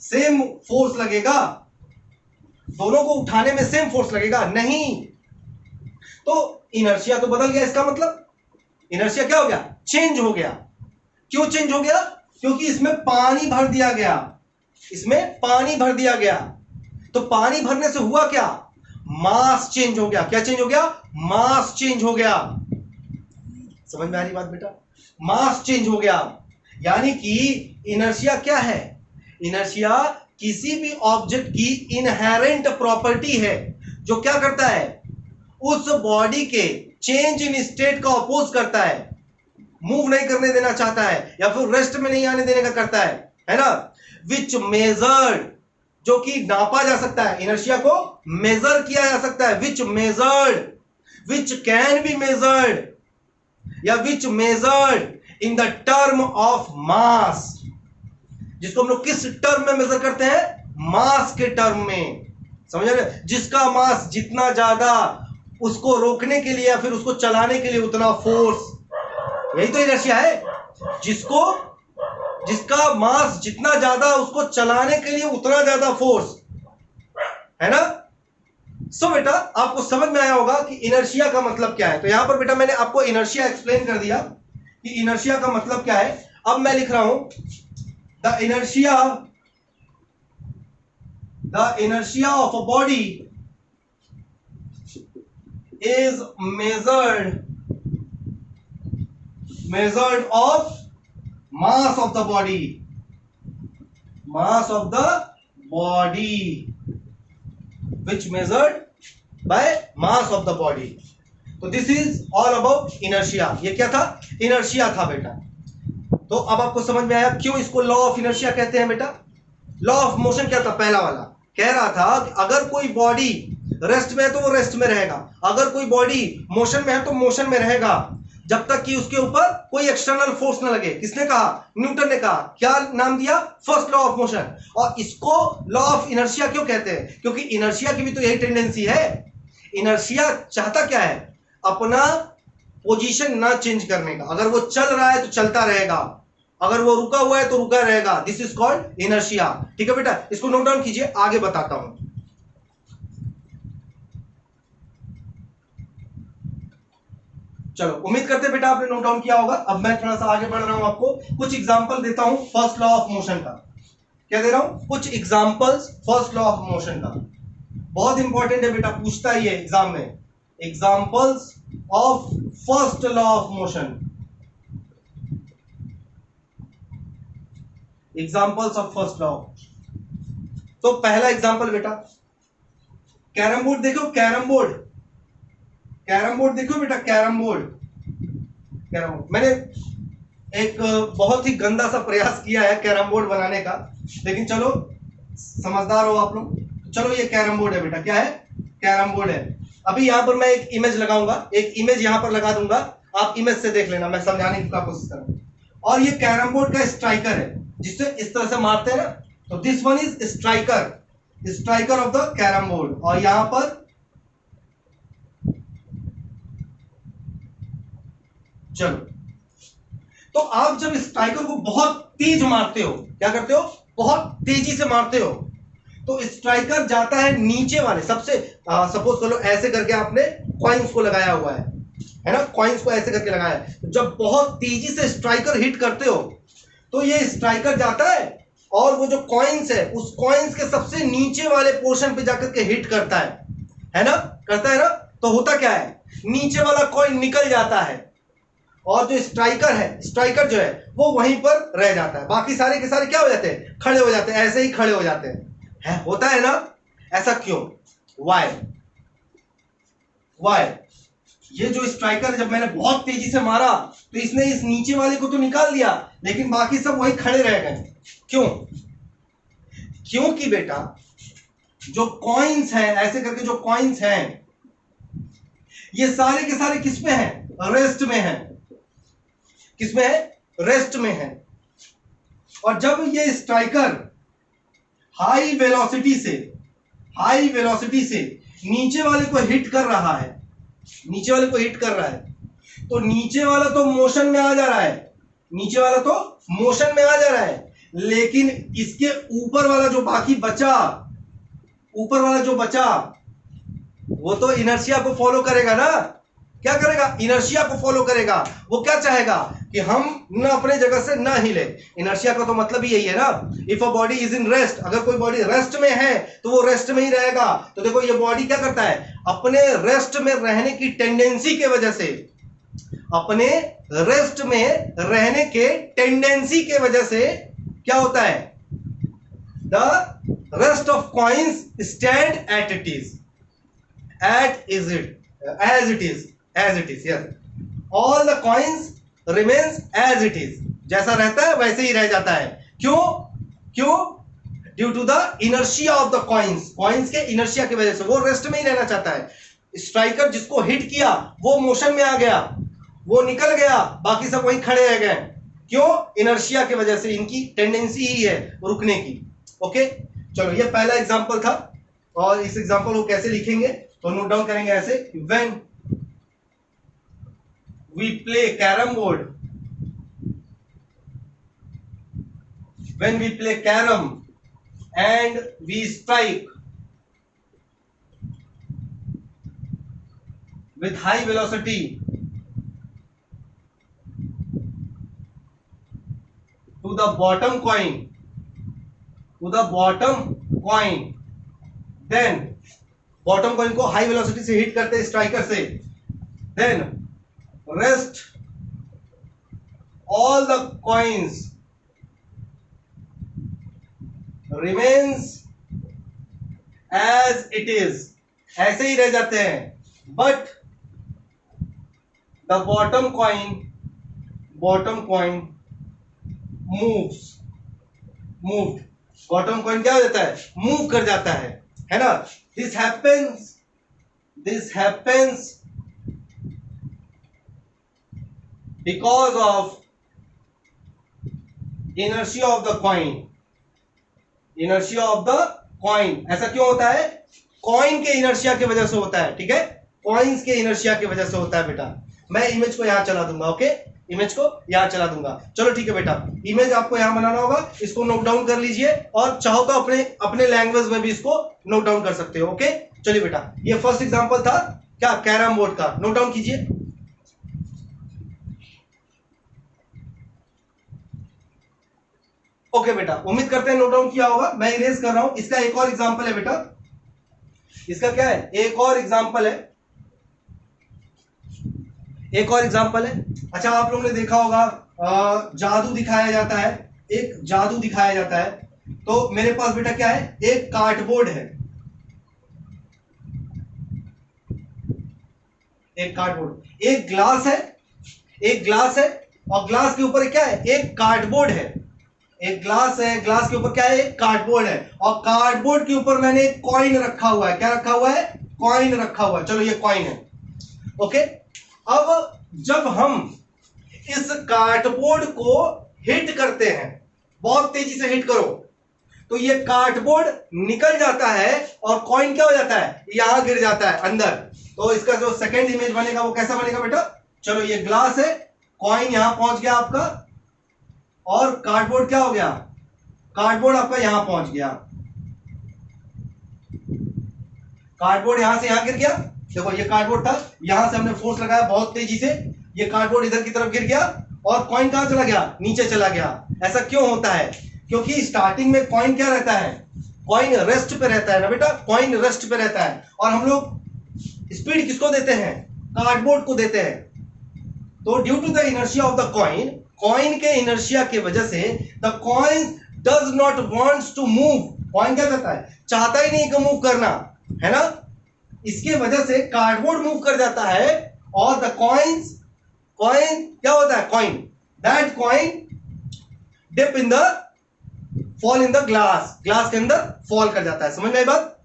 सेम फोर्स लगेगा, दोनों को उठाने में सेम फोर्स लगेगा, नहीं। तो इनर्शिया तो बदल गया, इसका मतलब इनर्शिया क्या हो गया, चेंज हो गया। क्यों चेंज हो गया, क्योंकि इसमें पानी भर दिया गया, इसमें पानी भर दिया गया। तो पानी भरने से हुआ क्या, मास चेंज हो गया। क्या चेंज हो गया, मास चेंज हो गया। समझ में आ रही बात बेटा, मास चेंज हो गया। यानी कि इनर्शिया क्या है, इनर्शिया किसी भी ऑब्जेक्ट की इनहेरेंट प्रॉपर्टी है, जो क्या करता है, उस बॉडी के चेंज इन स्टेट का अपोज करता है, मूव नहीं करने देना चाहता है, या फिर रेस्ट में नहीं आने देने का करता है ना। विच मेजर्ड, जो कि नापा जा सकता है, इनर्शिया को मेजर किया जा सकता है। Which measured, which can be measured, या which measured in the term of mass, जिसको हम लोग किस टर्म में मेजर करते हैं, मास के टर्म में। समझ रहे, जिसका मास जितना ज्यादा, उसको रोकने के लिए या फिर उसको चलाने के लिए उतना फोर्स, यही तो इनर्शिया है। जिसका मास जितना ज्यादा, उसको चलाने के लिए उतना ज्यादा फोर्स, है ना। सो बेटा, आपको समझ में आया होगा कि इनर्शिया का मतलब क्या है। तो यहां पर बेटा मैंने आपको इनर्शिया एक्सप्लेन कर दिया कि इनर्शिया का मतलब क्या है। अब मैं लिख रहा हूं, the inertia of a body is measured of mass of the body, which measured by mass of the body. तो this is all about inertia. ये क्या था, इनर्शिया था बेटा। तो अब आपको समझ में आया क्यों इसको लॉ ऑफ इनर्शिया कहते हैं बेटा। लॉ ऑफ मोशन क्या था, पहला वाला कह रहा था कि अगर कोई बॉडी रेस्ट में है तो वो रेस्ट में रहेगा, अगर कोई बॉडी मोशन में है तो मोशन में रहेगा, जब तक कि उसके ऊपर कोई एक्सटर्नल फोर्स ना लगे। किसने कहा? न्यूटन ने कहा। क्या नाम दिया? First law of motion. और इसको लॉ ऑफ इनर्शिया क्यों कहते हैं? क्योंकि इनर्शिया की भी तो यही टेंडेंसी है। इनर्शिया चाहता क्या है? अपना पोजीशन ना चेंज करने का। अगर वो चल रहा है तो चलता रहेगा, अगर वो रुका हुआ है तो रुका रहेगा। This is called inertia. ठीक है बेटा, इसको नोट डाउन कीजिए, आगे बताता हूं। चलो, उम्मीद करते हैं बेटा आपने नोट डाउन किया होगा। अब मैं थोड़ा सा आगे बढ़ रहा हूं, आपको कुछ एग्जांपल देता हूं फर्स्ट लॉ ऑफ मोशन का। क्या दे रहा हूं? कुछ examples first law of motion का। बहुत इंपॉर्टेंट है बेटा, पूछता ही है एग्जाम में। Examples of first law of motion. Examples of first law. तो पहला एग्जांपल बेटा, कैरम बोर्ड देखो, कैरम बोर्ड, कैरम बोर्ड देखो बेटा, कैरम बोर्ड, कैरम बोर्ड। मैंने एक बहुत ही गंदा सा प्रयास किया है कैरम बोर्ड बनाने का, लेकिन चलो समझदार हो आप लोग। चलो ये कैरम बोर्ड है बेटा, क्या है? कैरम बोर्ड है। अभी यहां पर मैं एक इमेज लगाऊंगा, एक इमेज यहां पर लगा दूंगा, आप इमेज से देख लेना, मैं समझाने की कोशिश करूंगा। और ये कैरम बोर्ड का स्ट्राइकर है, जिससे इस तरह से मारते हैं ना, तो this one is striker, striker of the carrom board. और यहां पर चलो, तो आप जब स्ट्राइकर को बहुत तेज मारते हो, क्या करते हो? बहुत तेजी से मारते हो, तो स्ट्राइकर जाता है नीचे वाले सबसे, सपोज करो ऐसे करके आपने कॉइंस को लगाया हुआ है ना, कॉइंस को ऐसे करके लगाया है। तो जब बहुत तेजी से स्ट्राइकर हिट करते हो, तो ये स्ट्राइकर जाता है और वो जो कॉइंस है, उस कॉइंस के सबसे नीचे वाले पोर्शन पे जाकर के हिट करता है ना, करता है ना। तो होता क्या है? नीचे वाला कॉइन निकल जाता है और जो स्ट्राइकर है, स्ट्राइकर जो है वो वहीं पर रह जाता है। बाकी सारे के सारे क्या हो जाते हैं? खड़े हो जाते हैं, ऐसे ही खड़े हो जाते हैं। होता है ना? ऐसा क्यों? वाई? वाई? ये जो स्ट्राइकर, जब मैंने बहुत तेजी से मारा तो इसने इस नीचे वाले को तो निकाल दिया, लेकिन बाकी सब वहीं खड़े रह गए। क्यों? क्योंकि बेटा जो कॉइन्स हैं, ऐसे करके जो कॉइन्स हैं, ये सारे के सारे किस में हैं? रेस्ट में हैं। किस में है? रेस्ट में है। और जब ये स्ट्राइकर हाई वेलोसिटी से नीचे वाले को हिट कर रहा है, नीचे वाले को हिट कर रहा है, तो नीचे वाला तो मोशन में आ जा रहा है, नीचे वाला तो मोशन में आ जा रहा है, लेकिन इसके ऊपर वाला जो बाकी बचा, ऊपर वाला जो बचा, वो तो इनर्शिया को फॉलो करेगा ना। क्या करेगा? इनर्शिया को फॉलो करेगा। वो क्या चाहेगा? कि हम न अपने जगह से ना हिले। इनर्शिया का तो मतलब ही यही है ना, if a body is in rest, अगर कोई बॉडी रेस्ट में है तो वो रेस्ट में ही रहेगा। तो देखो ये बॉडी क्या करता है? अपने रेस्ट में रहने की टेंडेंसी के वजह से, अपने रेस्ट में रहने के टेंडेंसी के वजह से क्या होता है? The rest of coins stand at it is, at is it, as it is, as it is, yes, all the coins remains as it is, जैसा रहता है वैसे ही रह जाता है। क्यों? क्यों? Due to the inertia of the coins, coins के इनर्शिया की वजह से वो रेस्ट में ही रहना चाहता है। स्ट्राइकर जिसको हिट किया वो मोशन में आ गया, वो निकल गया, बाकी सब वहीं खड़े रह गए। क्यों? इनर्शिया की वजह से, इनकी टेंडेंसी ही है रुकने की। ओके, चलो ये पहला एग्जांपल था। और इस एग्जांपल को कैसे लिखेंगे तो नोट डाउन करेंगे ऐसे, when we play carom board, when we play carom and we strike with high velocity to the bottom coin, then bottom coin को high velocity से hit करते स्ट्राइकर से, then rest all the coins remains as it is, ऐसे ही रह जाते हैं, but the bottom coin moves, moved, bottom coin क्या हो जाता है, मूव कर जाता है ना। This happens because of inertia of the coin, inertia of the coin. ऐसा क्यों होता है, कॉइन के इनर्शिया की वजह से होता है, ठीक है, कॉइन्स के इनर्शिया की वजह से होता है बेटा। मैं इमेज को यहां चला दूंगा, ओके, इमेज को यहां चला दूंगा। चलो ठीक है बेटा, इमेज आपको यहां बनाना होगा, इसको नोट डाउन कर लीजिए, और चाहो तो अपने अपने लैंग्वेज में भी इसको नोट डाउन कर सकते हो, ओके। चलिए बेटा, ये फर्स्ट एग्जांपल था क्या, कैरम बोर्ड का, नोट डाउन कीजिए। ओके बेटा, उम्मीद करते हैं नोट डाउन किया होगा। मैं इरेज कर रहा हूं। इसका एक और एग्जांपल है बेटा, इसका क्या है, एक और एग्जांपल है, एक और एग्जांपल है। अच्छा, आप लोगों ने देखा होगा जादू दिखाया जाता है, एक जादू दिखाया जाता है। तो मेरे पास बेटा क्या है, एक कार्डबोर्ड है, एक कार्डबोर्ड, एक ग्लास है, एक ग्लास है, और ग्लास के ऊपर क्या है, एक कार्डबोर्ड है। एक ग्लास है, ग्लास के ऊपर क्या है, एक कार्डबोर्ड है, और कार्डबोर्ड के ऊपर मैंने एक कॉइन रखा हुआ है। क्या रखा हुआ है, कॉइन रखा हुआ है। चलो ये कॉइन है, ओके। अब जब हम इस कार्डबोर्ड को हिट करते हैं, बहुत तेजी से हिट करो, तो ये कार्डबोर्ड निकल जाता है और कॉइन क्या हो जाता है, यहां गिर जाता है अंदर। तो इसका जो सेकंड इमेज बनेगा वो कैसा बनेगा बेटा, चलो ये ग्लास है, कॉइन यहां पहुंच गया आपका, और कार्डबोर्ड क्या हो गया, कार्डबोर्ड आपका यहां पहुंच गया, कार्डबोर्ड यहां से यहां गिर गया। देखो ये कार्डबोर्ड था, यहां से हमने फोर्स लगाया बहुत तेजी से, ये कार्डबोर्ड इधर की तरफ गिर गया, और कॉइन कहां चला गया, नीचे चला गया। ऐसा क्यों होता है, क्योंकि स्टार्टिंग में कॉइन क्या रहता है, कॉइन रेस्ट पे रहता है ना बेटा, कॉइन रेस्ट पे रहता है, और हम लोग स्पीड किसको देते हैं, कार्डबोर्ड को देते हैं। तो due to the inertia of the coin, coin के इनर्शिया की वजह से the coin does not wants to move, coin क्या करता है, चाहता ही नहीं कि मूव करना, है ना। इसके वजह से कार्डबोर्ड मूव कर जाता है, और द कॉइन्स, कॉइन क्या होता है, coin, that coin dip in the, fall in the glass, glass के अंदर फॉल कर जाता है। समझ में आई बात,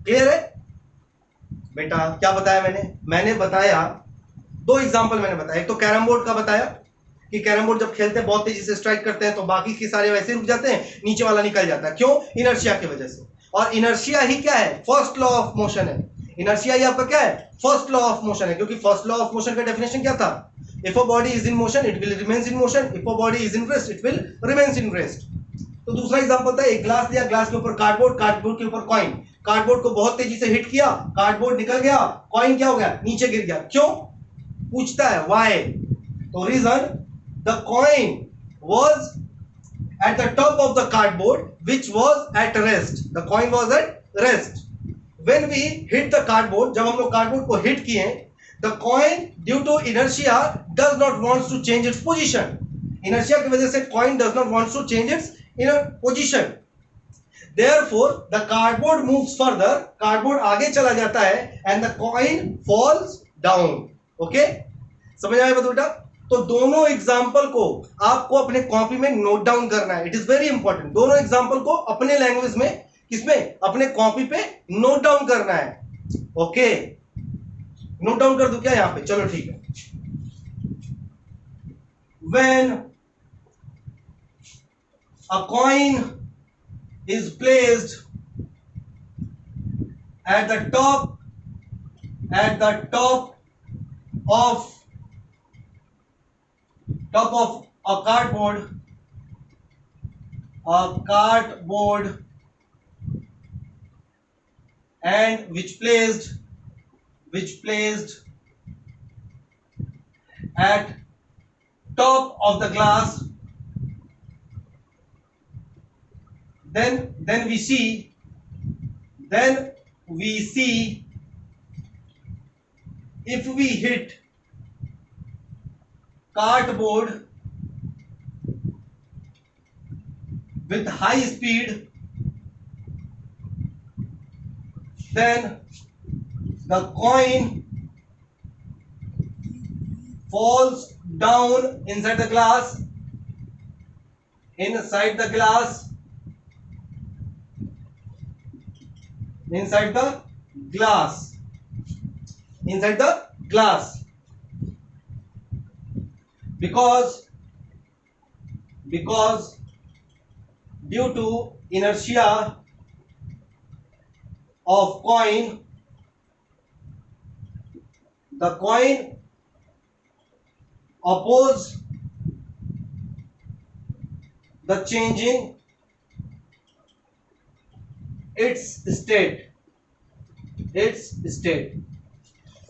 क्लियर है बेटा। क्या बताया मैंने, मैंने बताया दो एग्जांपल मैंने बताया। एक तो कैरम बोर्ड का बताया कि कैरम बोर्ड जब खेलते हैं बहुत तेजी से स्ट्राइक करते हैं तो बाकी के सारे वैसे रुक जाते हैं, नीचे वाला निकल जाता है, क्यों, इनर्शिया की वजह से। और इनर्शिया ही क्या है, फर्स्ट लॉ ऑफ मोशन है। इनर्शिया ही आपका क्या है, फर्स्ट लॉ ऑफ मोशन है, क्योंकि फर्स्ट लॉ ऑफ मोशन का डेफिनेशन क्या था, if a body is in motion it will remains in motion, if a body is in rest it will remains in rest. तो दूसरा example था, एक glass दिया, ग्लास के ऊपर कार्डबोर्ड, कार्डबोर्ड के ऊपर कॉइन, कार्डबोर्ड को बहुत तेजी से हिट किया, कार्डबोर्ड निकल गया, कॉइन क्या हो गया, नीचे गिर गया। क्यों, पूछता है व्हाई, तो reason, the coin was at the top of the cardboard which was at rest, the coin was at rest. When we hit the cardboard, जब हम लोग कार्डबोर्ड को हिट किए, the coin due to inertia does not wants to change its position. inertia की वजह से coin does not wants to change its inner position. Therefore the cardboard moves further, cardboard आगे चला जाता है, and the coin falls down. Okay, समझ आया बेटा। तो दोनों एग्जाम्पल को आपको अपने कॉपी में नोट डाउन करना है, इट इज वेरी इंपॉर्टेंट। दोनों एग्जाम्पल को अपने लैंग्वेज में, किसमें, अपने कॉपी पे नोट डाउन करना है। ओके, नोट डाउन कर दूं क्या यहां पे, चलो ठीक है। When a coin is placed at the top, at the of top of a cardboard and which placed at top of the glass, then we see if we hit cardboard with high speed, then the coin falls down inside the glass, inside the glass, inside the glass, because due to inertia of coin, the coin oppose the changing its state.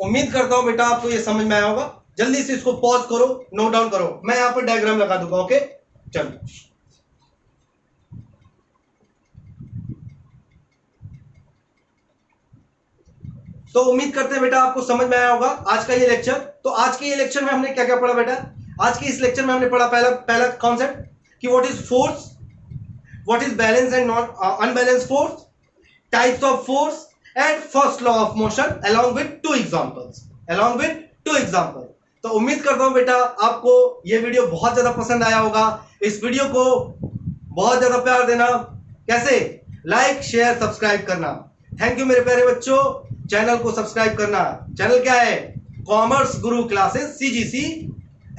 उम्मीद करता हूं बेटा आपको ये समझ में आया होगा। जल्दी से इसको पॉज करो, नोट डाउन करो, मैं यहां पर डायग्राम लगा दूंगा। ओके, चलो। तो उम्मीद करते हैं बेटा आपको समझ में आया होगा आज का ये लेक्चर। तो आज के ये लेक्चर में हमने क्या क्या पढ़ा बेटा? आज के इस लेक्चर में हमने पढ़ा पहला कॉन्सेप्ट कि what is force, what is balance and non unbalance force, types of force and first law of motion along with two example. तो उम्मीद करता हूं बेटा आपको ये वीडियो बहुत ज्यादा पसंद आया होगा। इस वीडियो को बहुत ज्यादा प्यार देना। कैसे? लाइक, शेयर, सब्सक्राइब करना। थैंक यू मेरे प्यारे बच्चों। चैनल को सब्सक्राइब करना। चैनल क्या है? Commerce Guru classes, CGC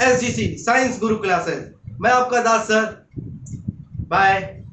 SGC science Guru classes. मैं आपका दास सर। बाय।